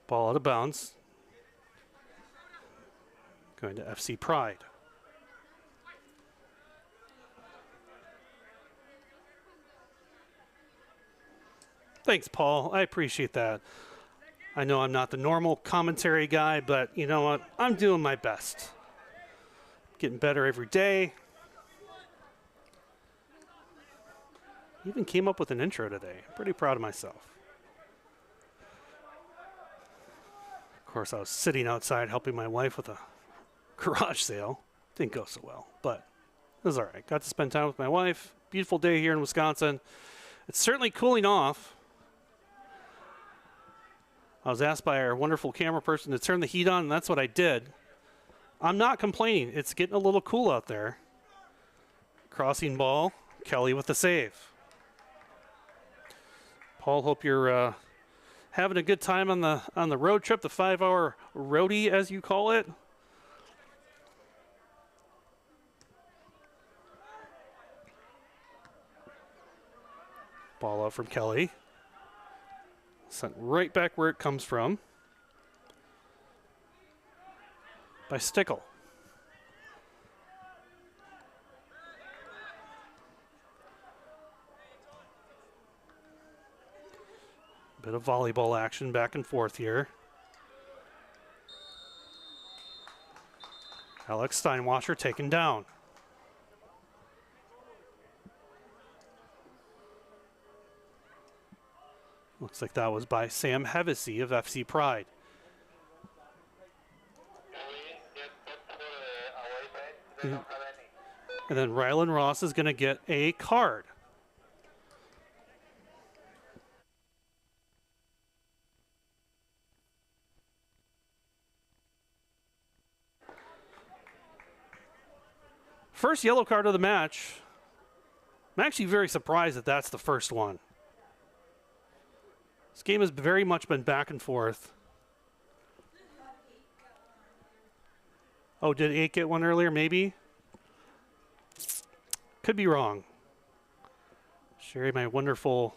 Ball out of bounds. Going to FC Pride. Thanks, Paul. I appreciate that. I know I'm not the normal commentary guy, but you know what? I'm doing my best. Getting better every day. Even came up with an intro today. Pretty proud of myself. Of course, I was sitting outside helping my wife with a garage sale. Didn't go so well, but it was all right. Got to spend time with my wife. Beautiful day here in Wisconsin. It's certainly cooling off. I was asked by our wonderful camera person to turn the heat on, and that's what I did. I'm not complaining. It's getting a little cool out there. Crossing ball. Kelly with the save. Paul, hope you're having a good time on the road trip, the 5-hour roadie, as you call it. Ball out from Kelly. Sent right back where it comes from. By Stickle. Bit of volleyball action back and forth here. Alex Steinwasser taken down. Looks like that was by Sam Hevesy of FC Pride. And then Rylan Ross is going to get a card. First yellow card of the match. I'm actually very surprised that that's the first one. This game has very much been back and forth. Oh, did 8 get one earlier? Maybe. Could be wrong. Sherry, my wonderful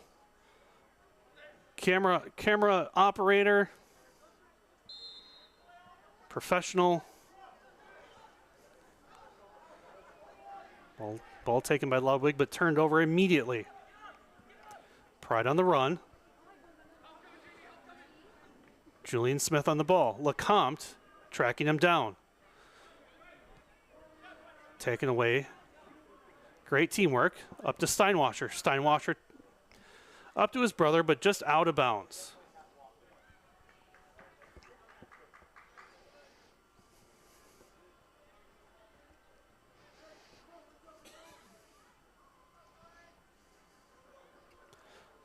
camera operator. Professional. Ball taken by Ludwig, but turned over immediately. Pride on the run. Julian Smith on the ball. Lecomte tracking him down. Taken away. Great teamwork. Up to Steinwasser. Steinwasser up to his brother, but just out of bounds.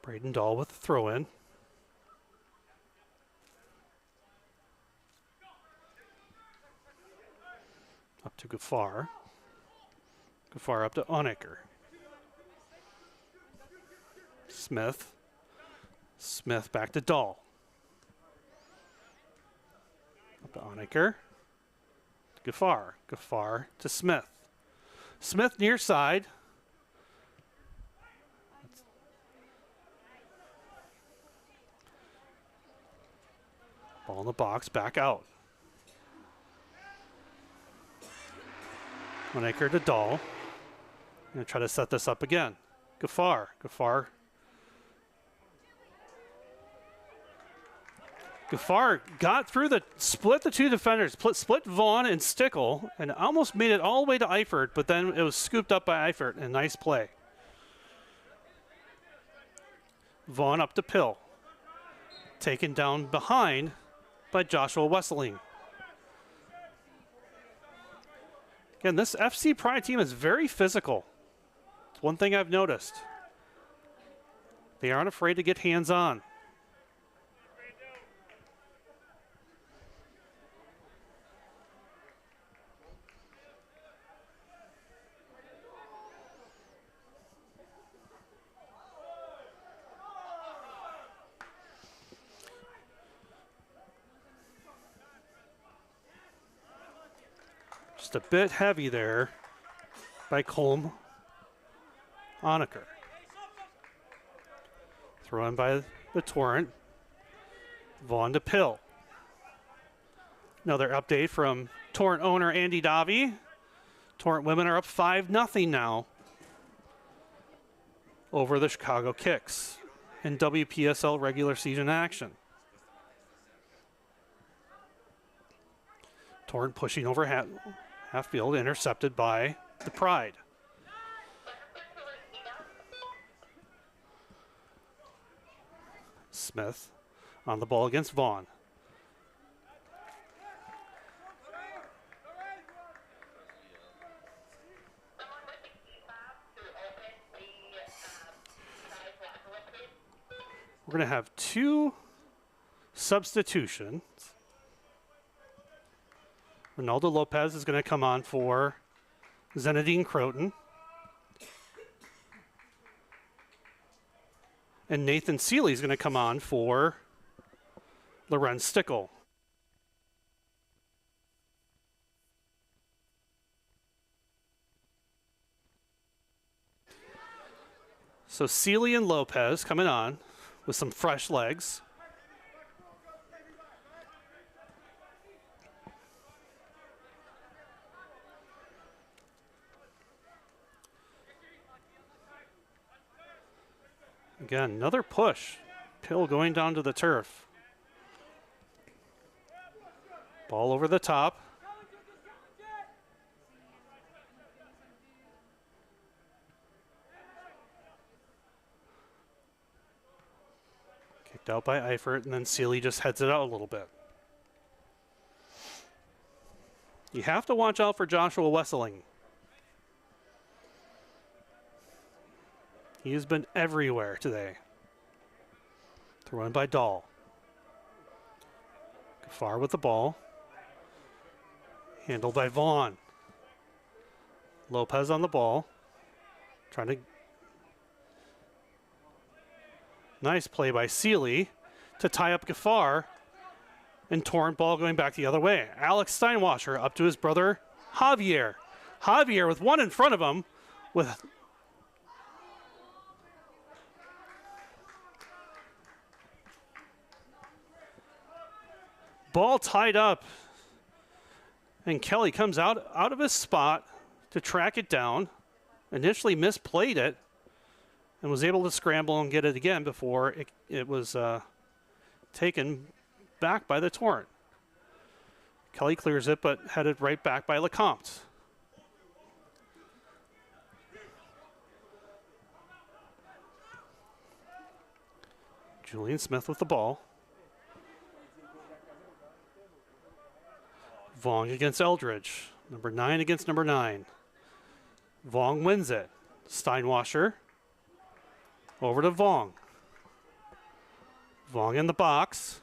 Braden Dahl with the throw in. Up to Gafar. Gafar up to Onaker. Smith. Smith back to Dahl. Up to Onaker. Gaffar. Gaffar to Smith. Smith near side. Ball in the box, back out. Wanaker to Dahl. Going to try to set this up again. Gaffar. Gaffar. Gaffar got through split the two defenders, split Vaughn and Stickle, and almost made it all the way to Eifert, but then it was scooped up by Eifert, and nice play. Vaughn up to Pill. Taken down behind by Joshua Wesseling. Again, this FC Pride team is very physical. It's one thing I've noticed. They aren't afraid to get hands-on. Just a bit heavy there by Colm Honecker. Thrown by the Torrent. Vaughn to Pill. Another update from Torrent owner Andy Davi. Torrent women are up 5-0 now over the Chicago Kicks in WPSL regular season action. Torrent pushing over half field, intercepted by the Pride. Smith on the ball against Vaughn. We're going to have 2 substitutions. Ronaldo Lopez is going to come on for Zenadine Croton. And Nathan Seeley is going to come on for Lorenz Stickle. So Seeley and Lopez coming on with some fresh legs. Again, another push. Pill going down to the turf. Ball over the top. Kicked out by Eifert, and then Seeley just heads it out a little bit. You have to watch out for Joshua Wesseling. He has been everywhere today. Thrown by Dahl. Gaffar with the ball. Handled by Vaughn. Lopez on the ball. Trying to... Nice play by Seeley to tie up Gaffar. And Torrent ball going back the other way. Alex Steinwasser up to his brother Javier. Javier with one in front of him with... Ball tied up, and Kelly comes out of his spot to track it down. Initially misplayed it, and was able to scramble and get it again before it was taken back by the Torrent. Kelly clears it, but headed right back by Lecomte. Julian Smith with the ball. Vaughn against Eldridge. Number 9 against number 9. Vaughn wins it. Steinwasser over to Vaughn. Vaughn in the box.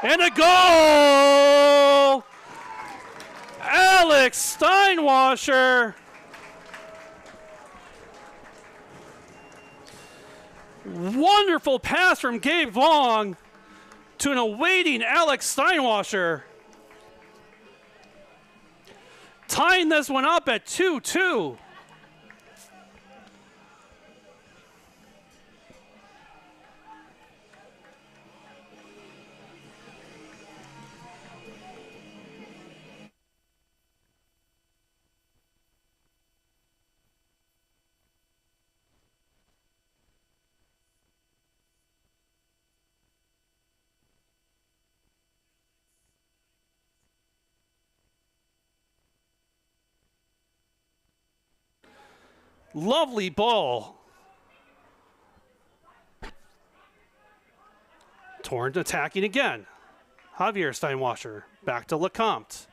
And a goal! Alex Steinwasser. Wonderful pass from Gabe Vaughn to an awaiting Alex Steinwasser. tying this one up at 2-2. Lovely ball. Torrent attacking again. Javier Steinwasser back to Lecomte.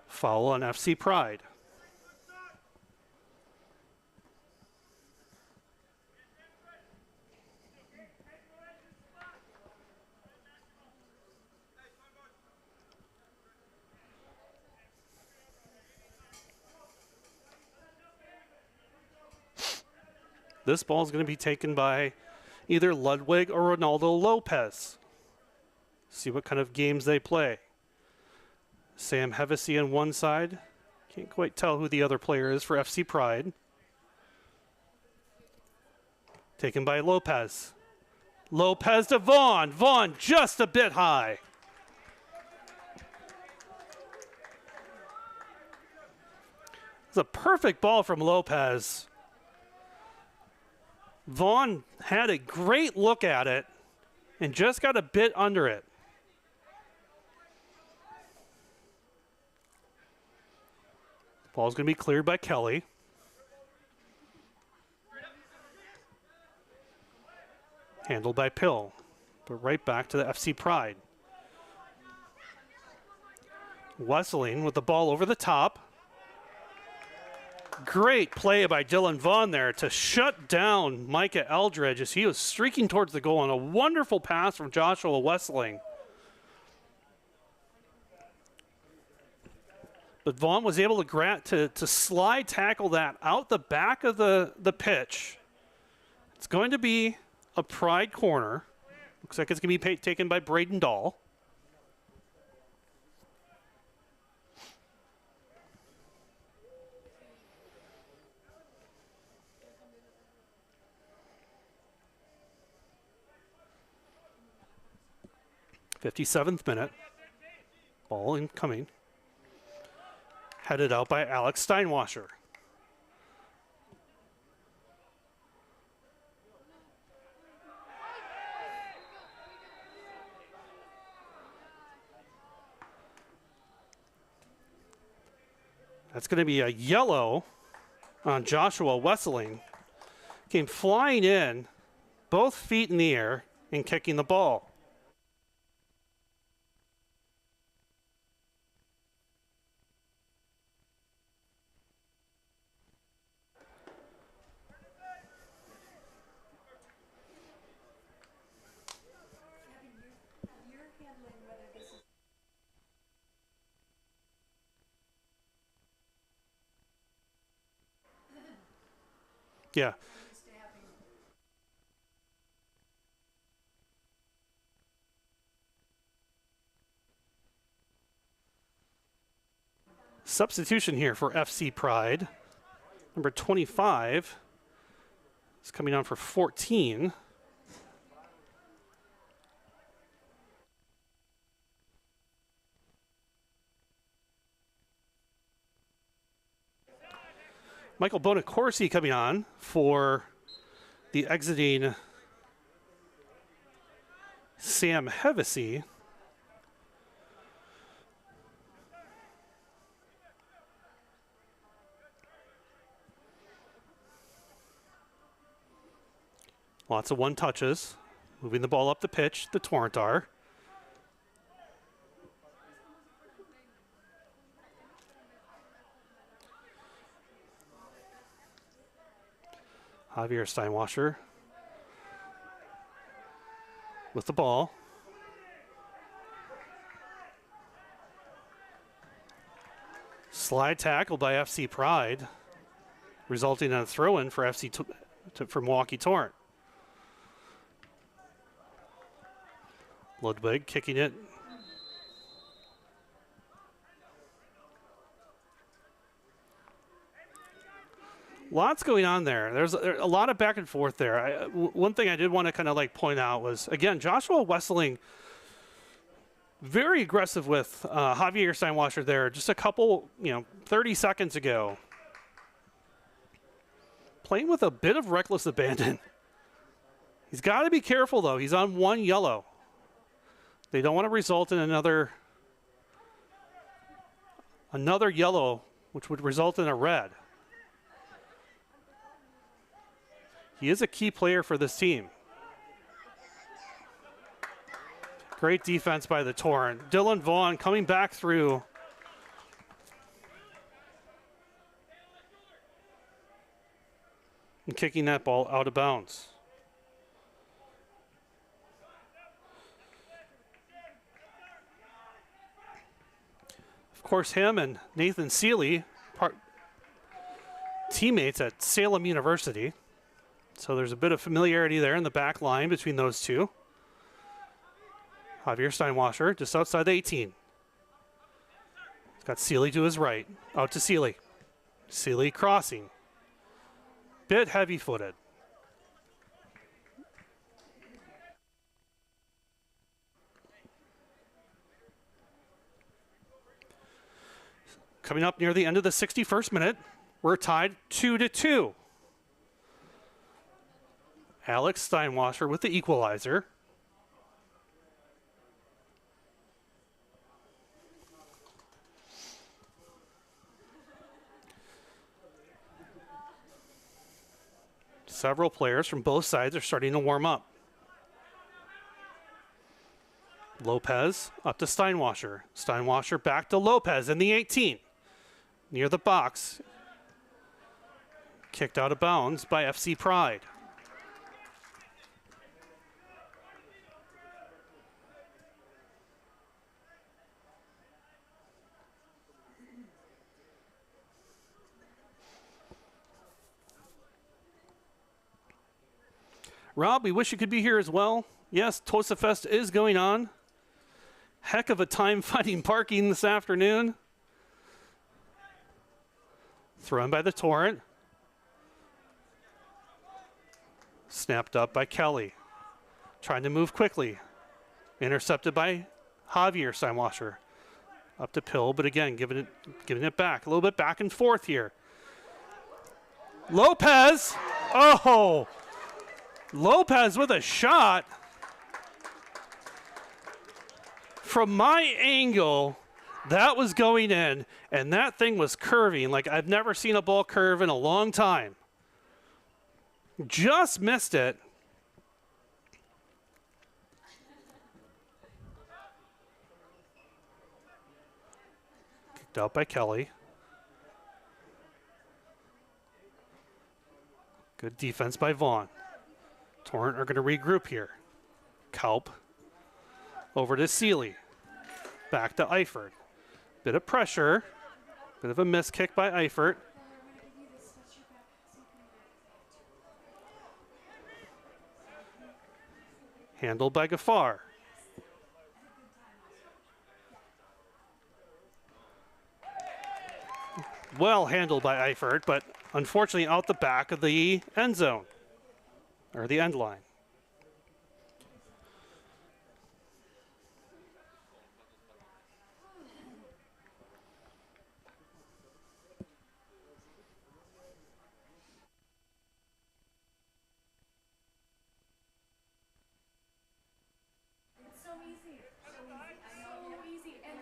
Foul on FC Pride. This ball is going to be taken by either Ludwig or Ronaldo Lopez. See what kind of games they play. Sam Hevesy on one side. Can't quite tell who the other player is for FC Pride. Taken by Lopez. Lopez to Vaughn. Vaughn just a bit high. It's a perfect ball from Lopez. Vaughn had a great look at it and just got a bit under it. Ball's going to be cleared by Kelly. Handled by Pill, but right back to the FC Pride. Wesseling with the ball over the top. Great play by Dylan Vaughn there to shut down Micah Eldridge as he was streaking towards the goal, and a wonderful pass from Joshua Wesseling. But Vaughn was able to slide tackle that out the back of the pitch. It's going to be a Pride corner. Looks like it's going to be taken by Braden Dahl. '57th minute. Ball incoming. Headed out by Alex Steinwasser. That's going to be a yellow on Joshua Wesseling. Came flying in, both feet in the air, and kicking the ball. Yeah. Substitution here for FC Pride. Number 25 is coming on for 14. Michael Bonacorsi coming on for the exiting Sam Hevesy. Lots of one touches. Moving the ball up the pitch, the Torrent are. Javier Steinwasser with the ball. Slide tackle by FC Pride, resulting in a throw-in for for Milwaukee Torrent. Ludwig kicking it. Lots going on there. There's a lot of back and forth there. One thing I did want to kind of like point out was, again, Joshua Wesseling very aggressive with Javier Steinwasser there just a couple, 30 seconds ago. Playing with a bit of reckless abandon. He's got to be careful, though. He's on 1 yellow. They don't want to result in another yellow, which would result in a red. He is a key player for this team. Great defense by the Torrent. Dylan Vaughn coming back through. And kicking that ball out of bounds. Of course, him and Nathan Seeley, teammates at Salem University. So there's a bit of familiarity there in the back line between those two. Javier Steinwasser just outside the 18. He's got Seeley to his right. Out to Seeley. Seeley crossing. Bit heavy-footed. Coming up near the end of the 61st minute, we're tied 2-2. Alex Steinwasser with the equalizer. Several players from both sides are starting to warm up. Lopez up to Steinwasser. Steinwasser back to Lopez in the 18. Near the box. Kicked out of bounds by FC Pride. Rob, we wish you could be here as well. Yes, Tosa Fest is going on. Heck of a time finding parking this afternoon. Thrown by the Torrent. Snapped up by Kelly. Trying to move quickly. Intercepted by Javier Steinwasser. Up to Pill, but again, giving it back. A little bit back and forth here. Lopez. Oh! Lopez with a shot. From my angle, that was going in, and that thing was curving like I've never seen a ball curve in a long time. Just missed it. Kicked out by Kelly. Good defense by Vaughn. Torrent are going to regroup here. Kaup over to Seeley. Back to Eifert. Bit of pressure. Bit of a miss kick by Eifert. Handled by Gaffar. Well handled by Eifert, but unfortunately out the back of the end zone. Or the end line. It's so easy. So easy. And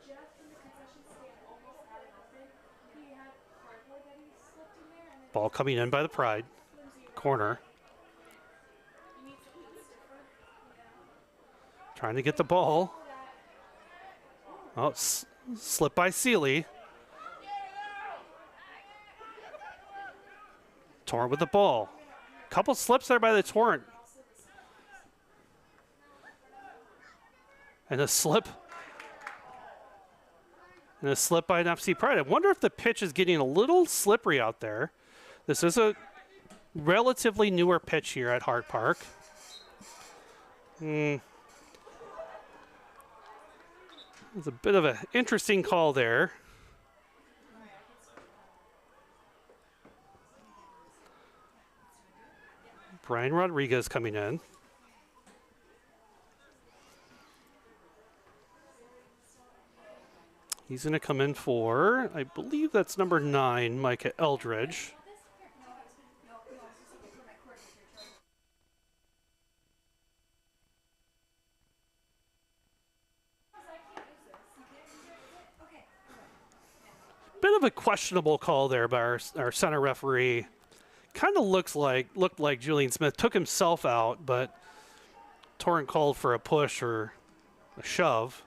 Jeff in the concession stand almost had it open. He had cardboard that he slipped in there. And Ball coming in by the Pride. Corner. Trying to get the ball. Oh, slip by Seeley. Torrent with the ball. Couple slips there by the Torrent. And a slip And a slip by an FC Pride. I wonder if the pitch is getting a little slippery out there. This is a relatively newer pitch here at Hart Park. It's a bit of an interesting call there. Brian Rodriguez coming in. He's going to come in for, I believe that's number 9, Micah Eldridge. Bit of a questionable call there by our center referee. Kind of looked like Julian Smith took himself out, but Torrent called for a push or a shove.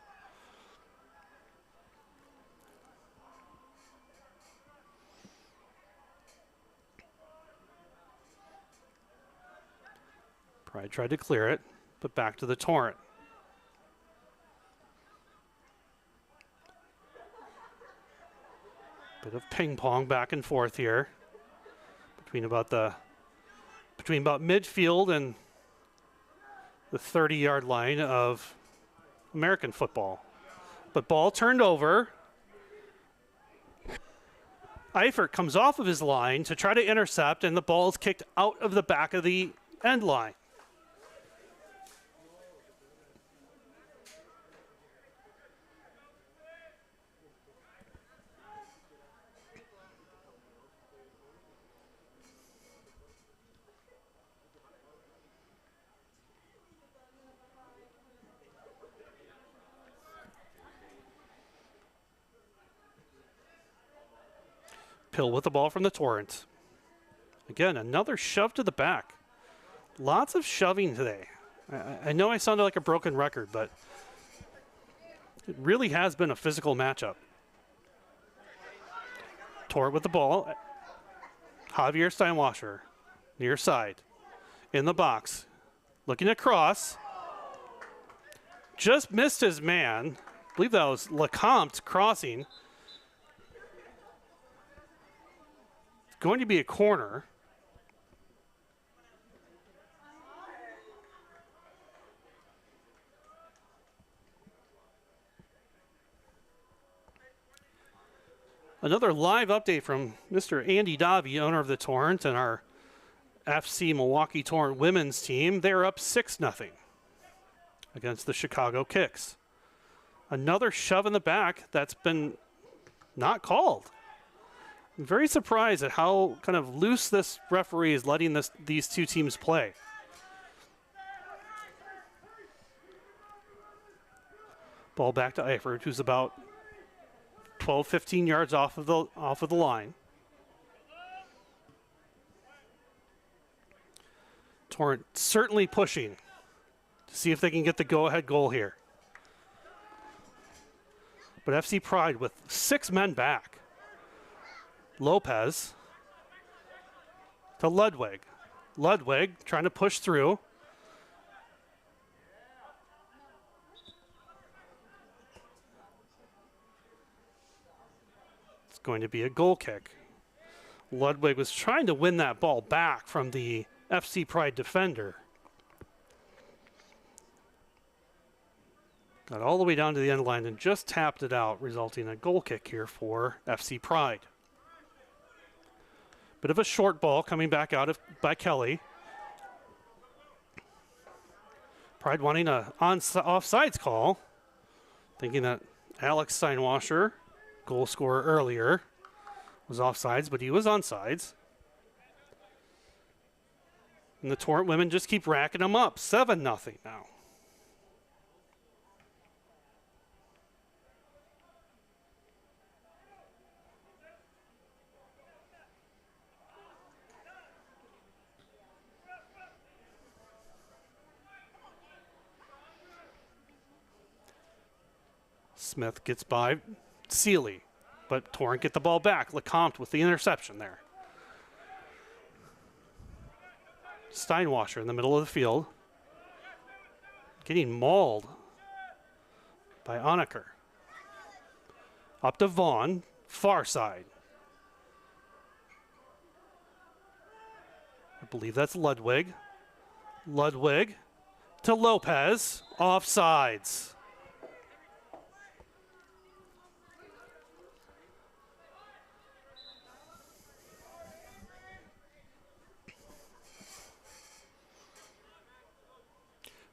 Pride tried to clear it, but back to the Torrent. Bit of ping pong back and forth here between about midfield and the 30-yard line of American football. But ball turned over. Eifert comes off of his line to try to intercept, and the ball is kicked out of the back of the end line. Pill with the ball from the Torrent. Again, another shove to the back. Lots of shoving today. I know I sounded like a broken record, but it really has been a physical matchup. Torrent with the ball. Javier Steinwasser, near side. In the box. Looking across. Just missed his man. I believe that was Lecomte crossing. Going to be a corner. Another live update from Mr. Andy Davi, owner of the Torrent, and our FC Milwaukee Torrent women's team. They're up 6-0 against the Chicago Kicks. Another shove in the back that's been not called. I'm very surprised at how kind of loose this referee is letting these two teams play. Ball back to Eifert, who's about 12, 15 yards off of the line. Torrent certainly pushing to see if they can get the go-ahead goal here. But FC Pride with 6 men back. Lopez to Ludwig. Ludwig trying to push through. It's going to be a goal kick. Ludwig was trying to win that ball back from the FC Pride defender. Got all the way down to the end line and just tapped it out, resulting in a goal kick here for FC Pride. Bit of a short ball coming back out by Kelly. Pride wanting an offsides call, thinking that Alex Steinwasser, goal scorer earlier, was offsides, but he was onsides. And the Torrent women just keep racking them up. 7-0 now. Smith gets by Seeley, but Torrent get the ball back. Lecomte with the interception there. Steinwasser in the middle of the field. Getting mauled by Onaker. Up to Vaughn, far side. I believe that's Ludwig. Ludwig to Lopez, offsides.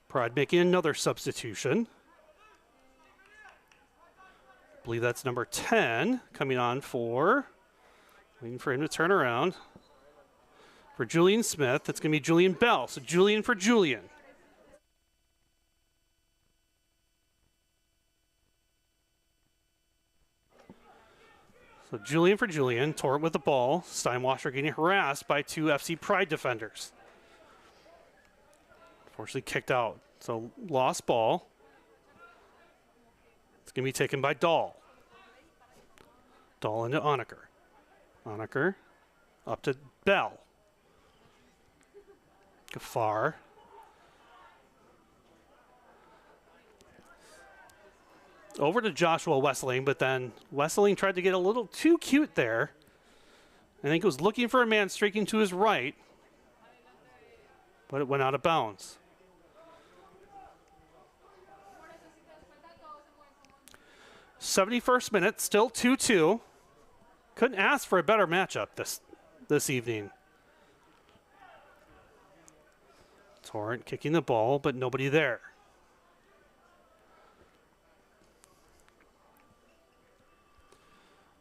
Pride making another substitution. I believe that's number 10 coming on for, waiting for him to turn around. For Julian Smith, it's going to be Julian Bell. So Julian for Julian. So Julian for Julian. Torrent with the ball. Steinwasser getting harassed by two FC Pride defenders. Unfortunately kicked out. So lost ball. It's going to be taken by Dahl. Dahl into Onaker. Onaker up to Bell. Gafar. Over to Joshua Wesseling, but then Wesseling tried to get a little too cute there. I think he was looking for a man streaking to his right, but it went out of bounds. '71st minute, still 2-2. Couldn't ask for a better matchup this evening. Torrent kicking the ball, but nobody there.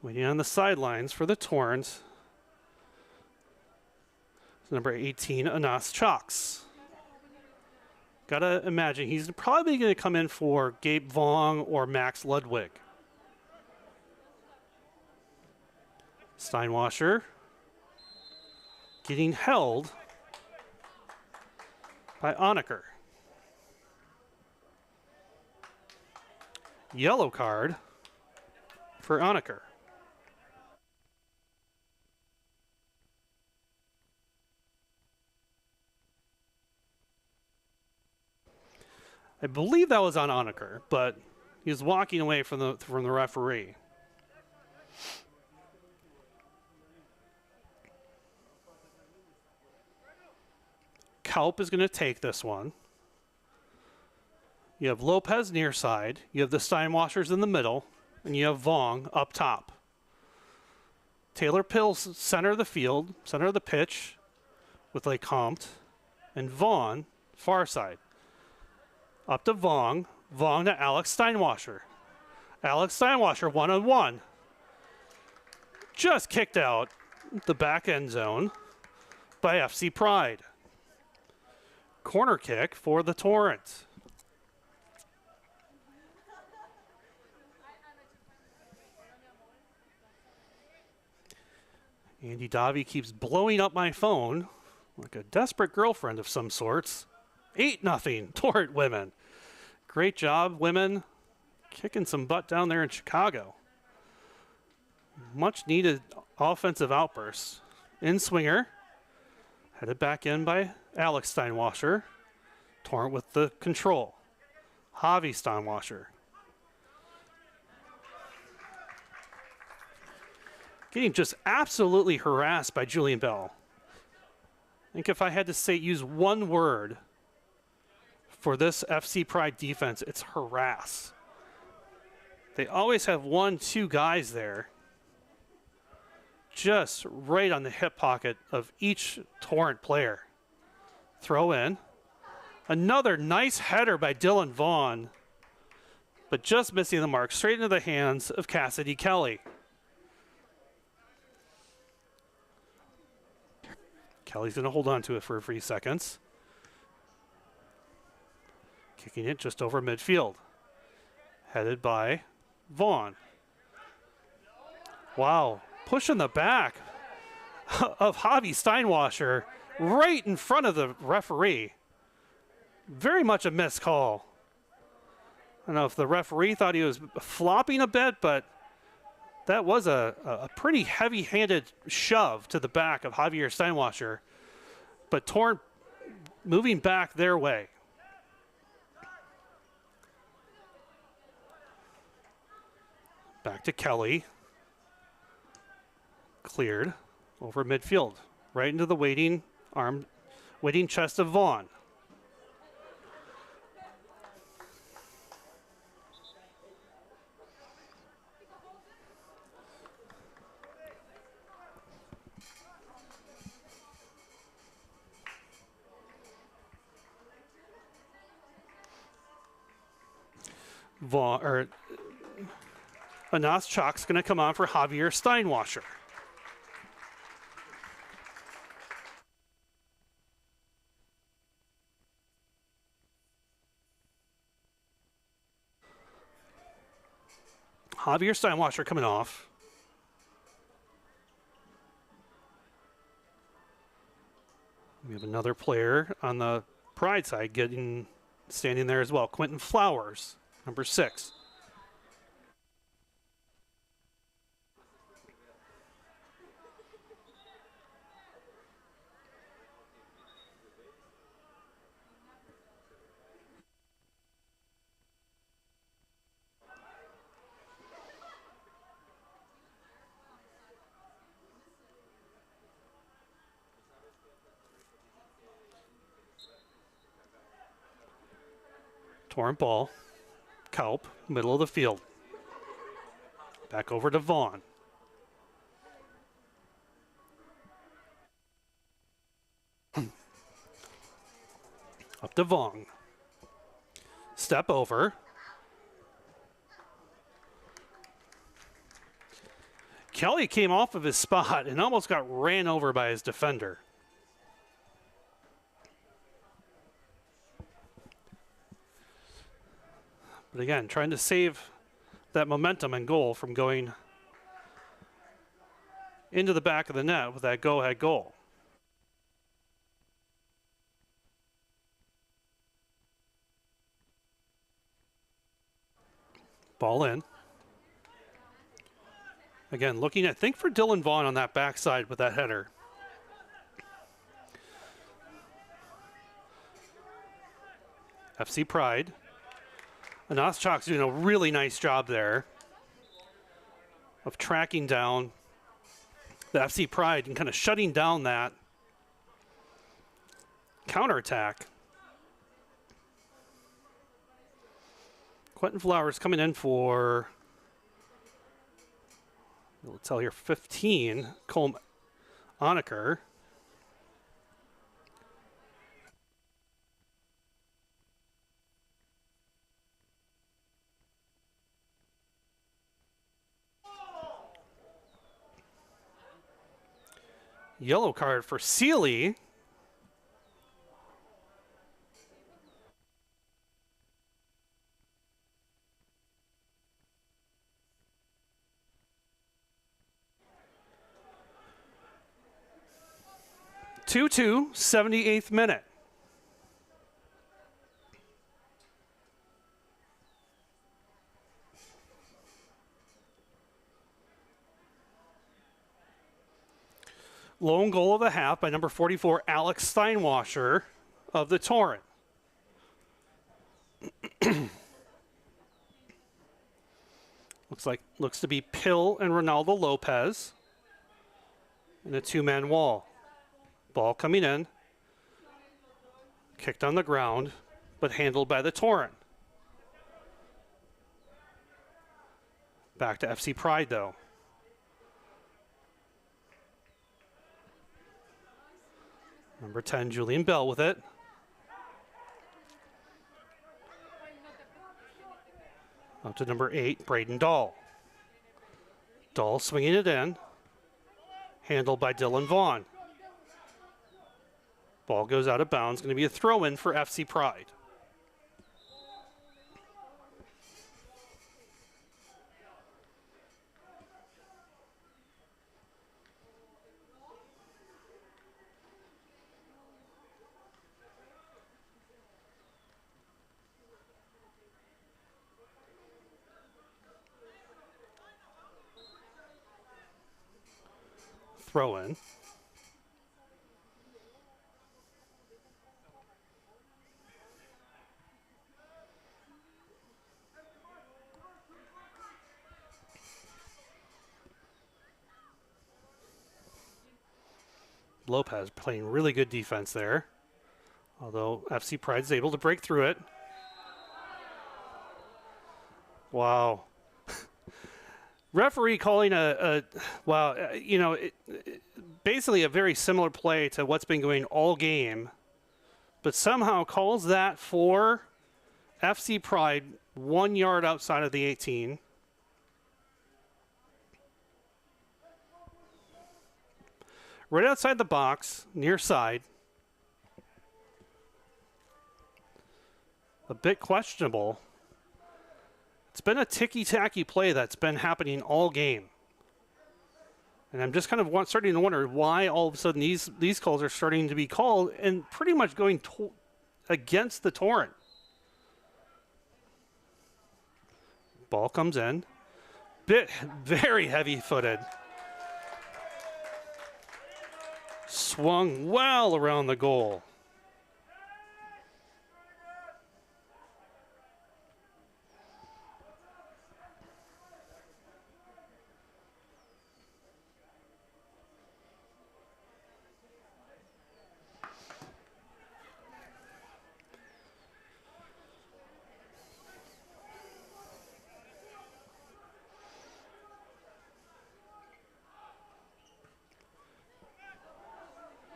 Waiting on the sidelines for the Torrent. Number 18, Anas Chalks. Gotta imagine he's probably going to come in for Gabe Vong or Max Ludwig. Steinwasser getting held by Onaker. Yellow card for Onaker. I believe that was on Onaker, but he was walking away from the referee. Kaup is going to take this one. You have Lopez near side. You have the Steinwassers in the middle. And you have Vong up top. Taylor Pills center of the field, center of the pitch with Lecomte. And Vaughn far side. Up to Vong. Vong to Alex Steinwasser. Alex Steinwasser one-on-one. Just kicked out the back end zone by FC Pride. Corner kick for the Torrent. Andy Davi keeps blowing up my phone like a desperate girlfriend of some sorts. 8-0 Torrent women. Great job, women. Kicking some butt down there in Chicago. Much needed offensive outbursts. In swinger. Headed back in by Alex Steinwasser. Torrent with the control. Javi Steinwasser. Getting just absolutely harassed by Julian Bell. I think if I had to use one word for this FC Pride defense, it's harass. They always have 1-2 guys there. Just right on the hip pocket of each Torrent player. Throw in. Another nice header by Dylan Vaughn, but just missing the mark, straight into the hands of Cassidy Kelly. Kelly's going to hold on to it for a few seconds. Kicking it just over midfield. Headed by Vaughn. Wow. Pushing the back of Javi Steinwasser right in front of the referee. Very much a missed call. I don't know if the referee thought he was flopping a bit, but that was a pretty heavy-handed shove to the back of Javier Steinwasser. But Torrent moving back their way. Back to Kelly. Cleared over midfield. Right into the waiting chest of Vaughn. Anas Chalk's going to come on for Javier Steinwasser. Javier Steinwasser coming off. We have another player on the Pride side standing there as well. Quentin Flowers, number 6. Torrent ball. Kaup, middle of the field. Back over to Vaughn. Up to Vaughn. Step over. Kelly came off of his spot and almost got ran over by his defender. But again, trying to save that momentum and goal from going into the back of the net with that go-ahead goal. Ball in. Again, looking at, think for Dylan Vaughn on that backside with that header. FC Pride. And Oschak's doing a really nice job there of tracking down the FC Pride and kind of shutting down that counterattack. Quentin Flowers coming in for, we'll tell here, 15. Colm Onaker. Yellow card for Sealy. Two, 78th minute. Lone goal of the half by number 44, Alex Steinwasser of the Torrent. Looks to be Pill and Ronaldo Lopez in a two-man wall. Ball coming in, kicked on the ground, but handled by the Torrent. Back to FC Pride, though. Number 10, Julian Bell with it. Up to number 8, Braden Dahl. Dahl swinging it in. Handled by Dylan Vaughn. Ball goes out of bounds. Going to be a throw-in for FC Pride. Throw-in. Lopez playing really good defense there. Although FC Pride's able to break through it. Wow. Referee calling basically a very similar play to what's been going all game, but somehow calls that for FC Pride 1 yard outside of the 18. Right outside the box, near side. A bit questionable. It's been a ticky-tacky play that's been happening all game. And I'm just kind of starting to wonder why all of a sudden these calls are starting to be called and pretty much going against the Torrent. Ball comes in. Very heavy-footed. Swung well around the goal.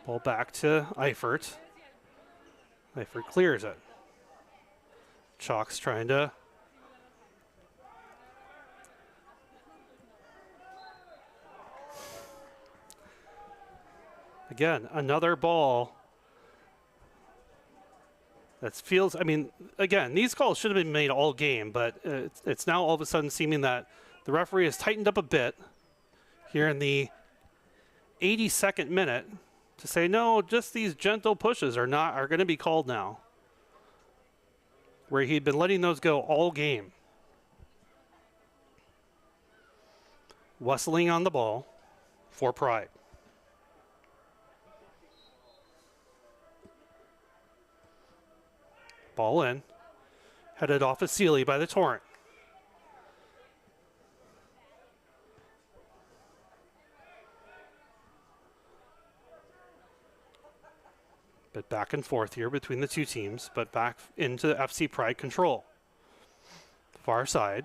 Ball back to Eifert. Eifert clears it. Chalk's trying to again, another ball that feels, I mean, again, these calls should have been made all game, but it's now all of a sudden seeming that the referee has tightened up a bit here in the 82nd minute to say, no, just these gentle pushes are going to be called now. Where he'd been letting those go all game. Wesseling on the ball for Pride. Ball in. Headed off of Sealy by the Torrent. But back and forth here between the two teams, but back into FC Pride control. Far side.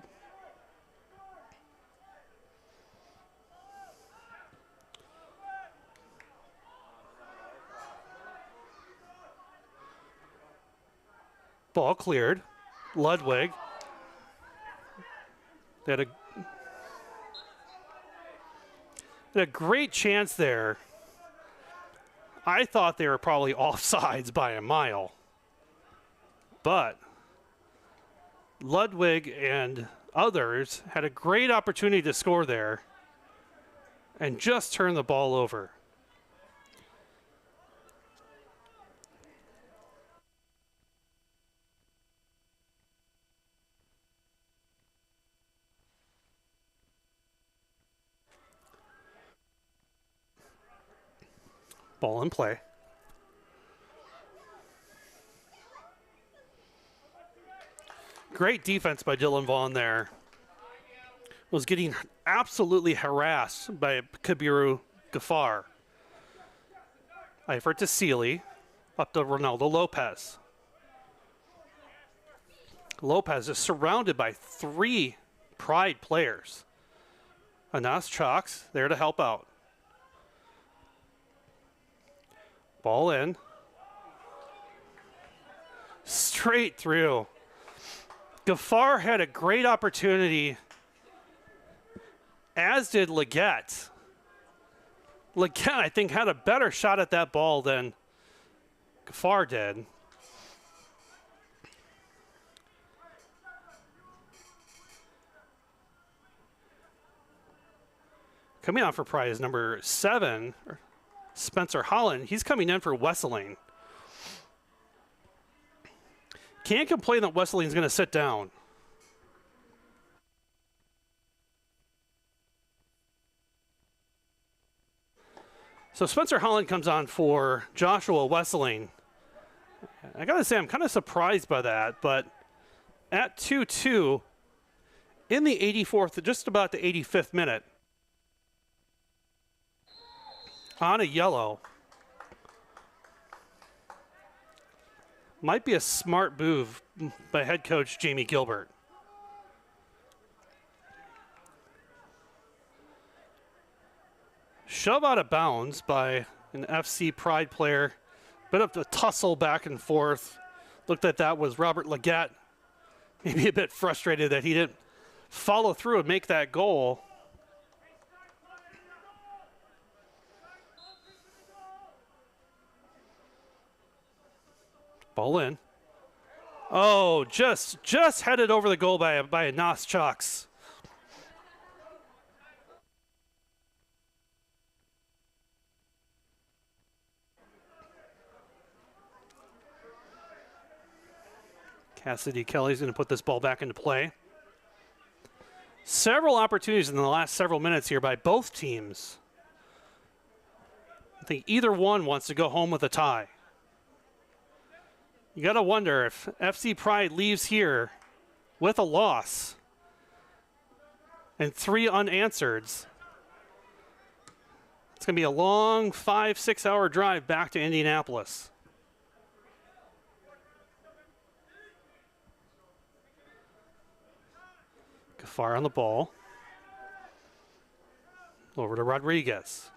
Ball cleared. Ludwig. They had a great chance there. I thought they were probably offsides by a mile. But Ludwig and others had a great opportunity to score there and just turn the ball over. Ball in play. Great defense by Dylan Vaughn there. Was getting absolutely harassed by Kabiru Gafar. Eifert to Sealy. Up to Ronaldo Lopez. Lopez is surrounded by 3 Pride players. Anas Chalks there to help out. Ball in. Straight through. Gafar had a great opportunity, as did Leggett. Leggett, I think, had a better shot at that ball than Gafar did. Coming on for Pride is number 7, Spencer Holland. He's coming in for Wesseling. Can't complain that Wesseling's going to sit down. So Spencer Holland comes on for Joshua Wesseling. I got to say, I'm kind of surprised by that, but at 2-2 in the 84th, just about the 85th minute, on a yellow, Might be a smart move by head coach Jamie Gilbert. Shove out of bounds by an FC Pride player. Bit of a tussle back and forth. Looked like that was Robert Leggett. Maybe a bit frustrated that he didn't follow through and make that goal. Ball in. Oh, just headed over the goal by a Nos Chucks. Cassidy Kelly's going to put this ball back into play. Several opportunities in the last several minutes here by both teams. I think either one wants to go home with a tie. You got to wonder if FC Pride leaves here with a loss and 3 unanswered. It's going to be a long 5-6 hour drive back to Indianapolis. Gafar on the ball. Over to Rodriguez.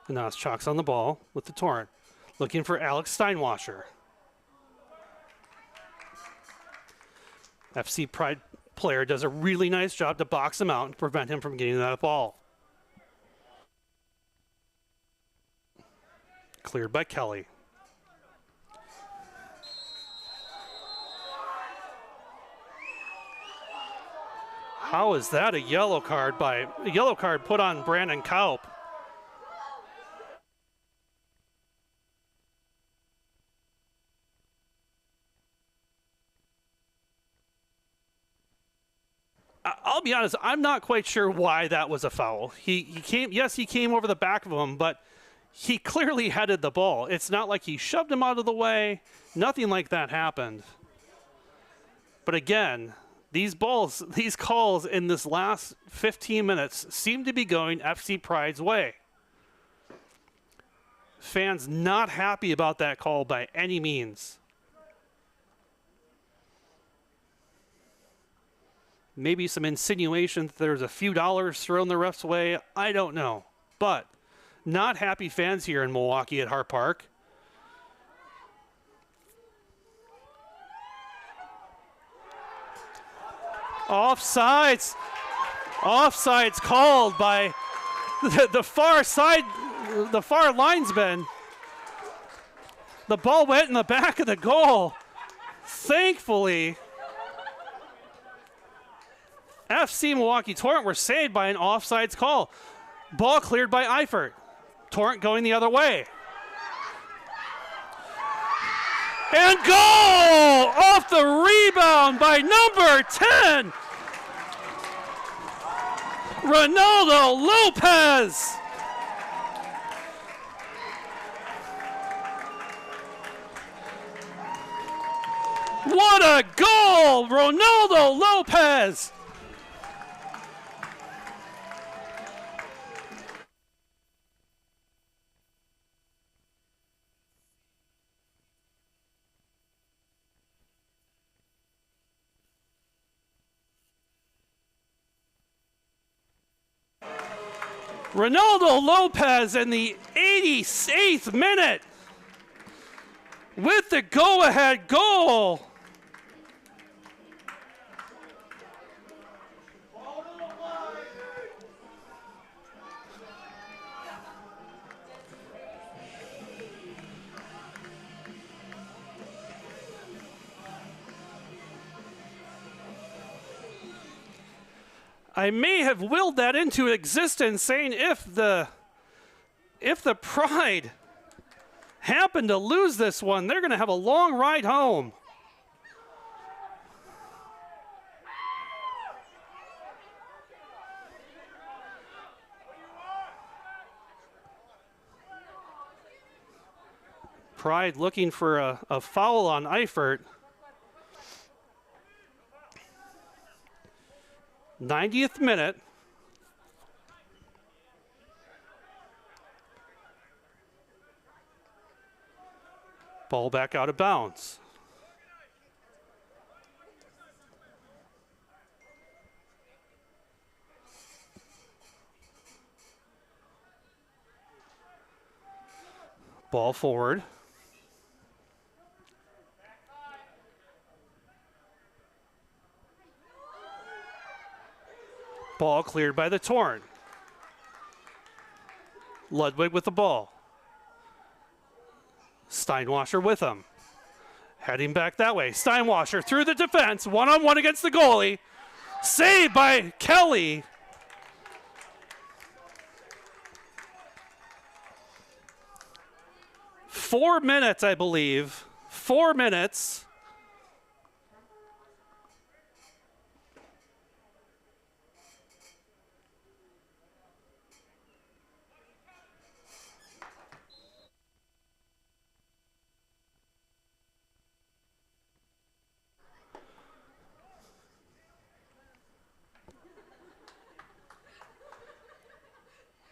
And now it's Chalks on the ball with the Torrent, looking for Alex Steinwasser. FC Pride player does a really nice job to box him out and prevent him from getting that ball. Cleared by Kelly. How is that a yellow card put on Brandon Kaup? I'll be honest, I'm not quite sure why that was a foul. He came over the back of him, but he clearly headed the ball. It's not like he shoved him out of the way. Nothing like that happened. But again, these calls in this last 15 minutes seem to be going FC Pride's way. Fans not happy about that call by any means. Maybe some insinuation that there's a few dollars thrown the ref's way. I don't know. But not happy fans here in Milwaukee at Hart Park. Offsides. Offsides called by the far side, the far linesman. The ball went in the back of the goal. Thankfully, FC Milwaukee Torrent were saved by an offsides call. Ball cleared by Eifert. Torrent going the other way. And goal! Off the rebound by number 10, Ronaldo Lopez. What a goal! Ronaldo Lopez. Ronaldo Lopez in the 88th minute with the go-ahead goal. I may have willed that into existence, saying if the Pride happen to lose this one, they're going to have a long ride home. Pride looking for a foul on Eifert. 90th minute. Ball back out of bounds. Ball forward. Ball cleared by the Torrent. Ludwig with the ball. Steinwasser with him. Heading back that way. Steinwasser through the defense. One-on-one against the goalie. Saved by Kelly. Four minutes, I believe. 4 minutes.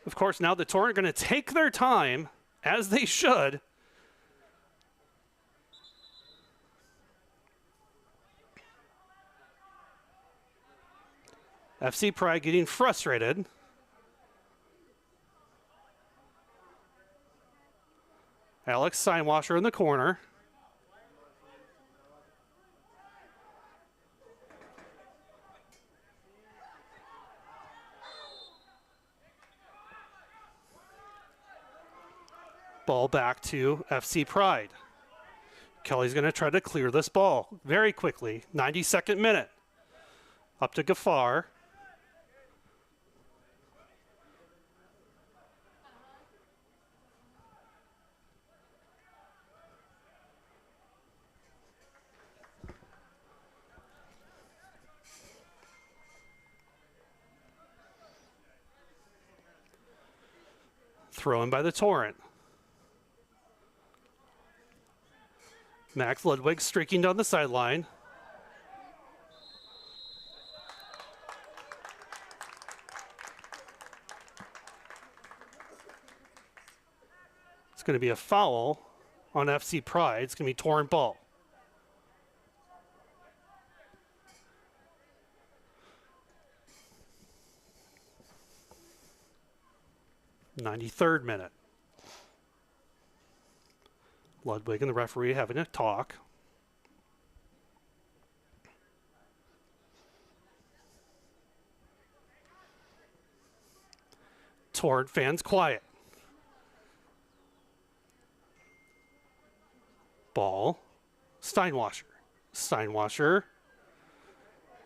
Of course, now the Torrent are going to take their time, as they should. FC Pride getting frustrated. Alex Steinwasser in the corner. Ball back to FC Pride. Kelly's going to try to clear this ball very quickly. 92nd minute. Up to Gaffar. Thrown by the Torrent. Max Ludwig streaking down the sideline. It's going to be a foul on FC Pride. It's going to be Torrent ball. '93rd minute. Ludwig and the referee having a talk. Torrent fans quiet. Ball. Steinwasser. Steinwasser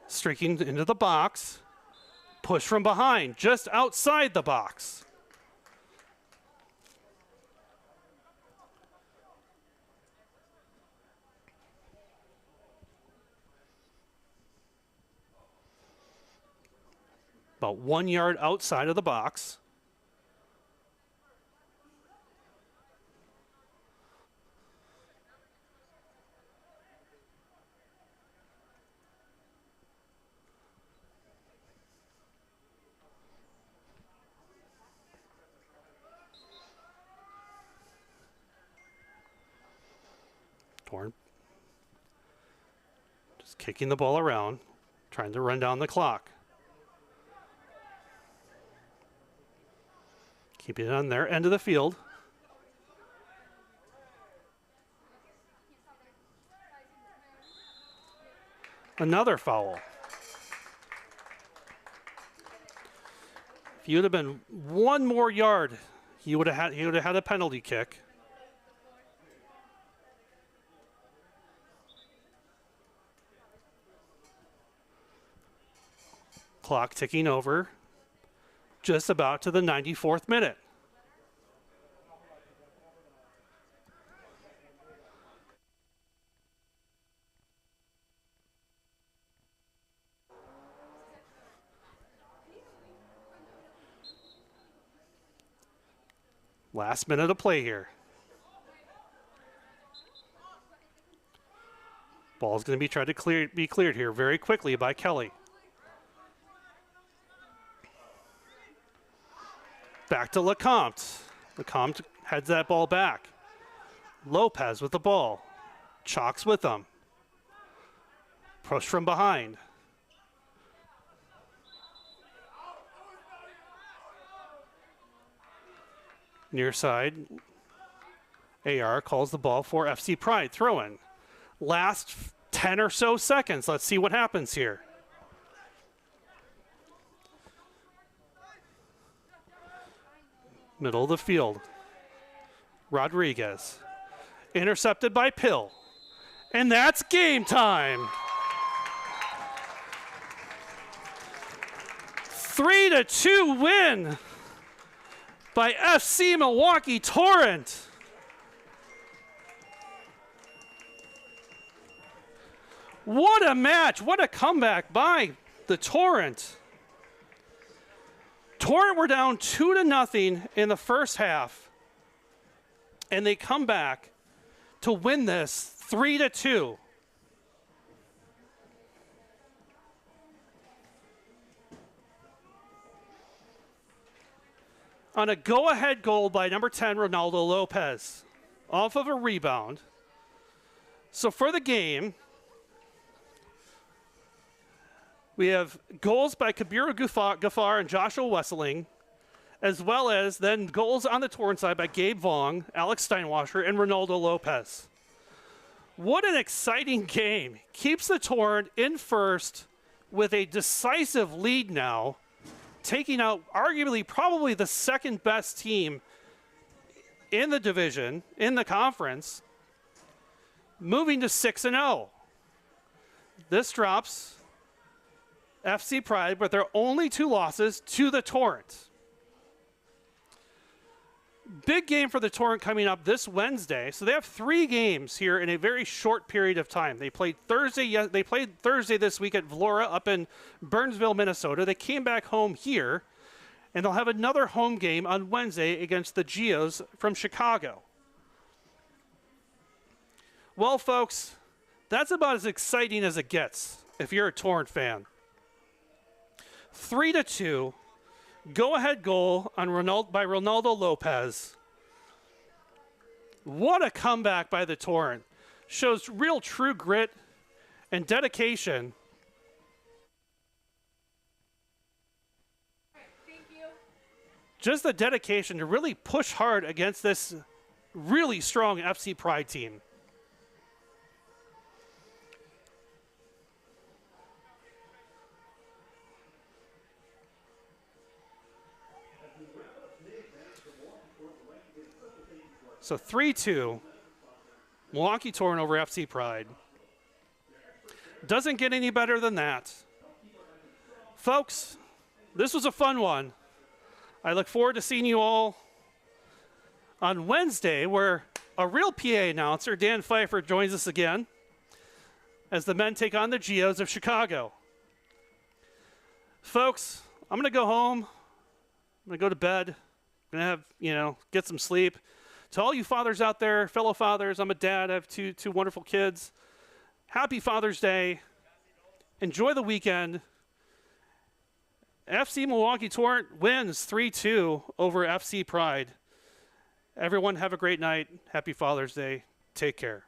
streaking into the box. Push from behind, just outside the box. About 1 yard outside of the box. Torrent just kicking the ball around, trying to run down the clock. Keeping it on their end of the field. Another foul. If he would have been 1 more yard, he would have had a penalty kick. Clock ticking over. Just about to the 94th minute. Last minute of play here. Ball's going to be tried to be cleared here very quickly by Kelly. Back to Lecomte. Lecomte heads that ball back. Lopez with the ball. Chalks with them. Push from behind. Near side. AR calls the ball for FC Pride. Throw in. Last 10 or so seconds. Let's see what happens here. Middle of the field. Rodriguez. Intercepted by Pill. And that's game time. 3-2 win by FC Milwaukee Torrent. What a match. What a comeback by the Torrent. Torrent were down 2-0 in the first half. And they come back to win this 3-2. On a go-ahead goal by number 10, Ronaldo Lopez, off of a rebound. So for the game, we have goals by Kabiru Gafar and Joshua Wesseling, as well as then goals on the Torrent side by Gabe Vong, Alex Steinwasser, and Ronaldo Lopez. What an exciting game. Keeps the Torrent in first with a decisive lead now, taking out arguably probably the second best team in the division, in the conference, moving to 6-0. This drops FC Pride with their only 2 losses to the Torrent. Big game for the Torrent coming up this Wednesday. So they have 3 games here in a very short period of time. They played Thursday. They played Thursday this week at Vlora up in Burnsville, Minnesota. They came back home here, and they'll have another home game on Wednesday against the Geos from Chicago. Well, folks, that's about as exciting as it gets if you're a Torrent fan. 3-2. Go-ahead goal on by Ronaldo Lopez. What a comeback by the Torrent. Shows real true grit and dedication. Thank you. Just the dedication to really push hard against this really strong FC Pride team. So 3-2, Milwaukee Torrent over FC Pride. Doesn't get any better than that. Folks, this was a fun one. I look forward to seeing you all on Wednesday, where a real PA announcer, Dan Pfeiffer, joins us again as the men take on the Geos of Chicago. Folks, I'm going to go home. I'm going to go to bed. I'm going to have, get some sleep. To all you fathers out there, fellow fathers, I'm a dad. I have two wonderful kids. Happy Father's Day. Enjoy the weekend. FC Milwaukee Torrent wins 3-2 over FC Pride. Everyone have a great night. Happy Father's Day. Take care.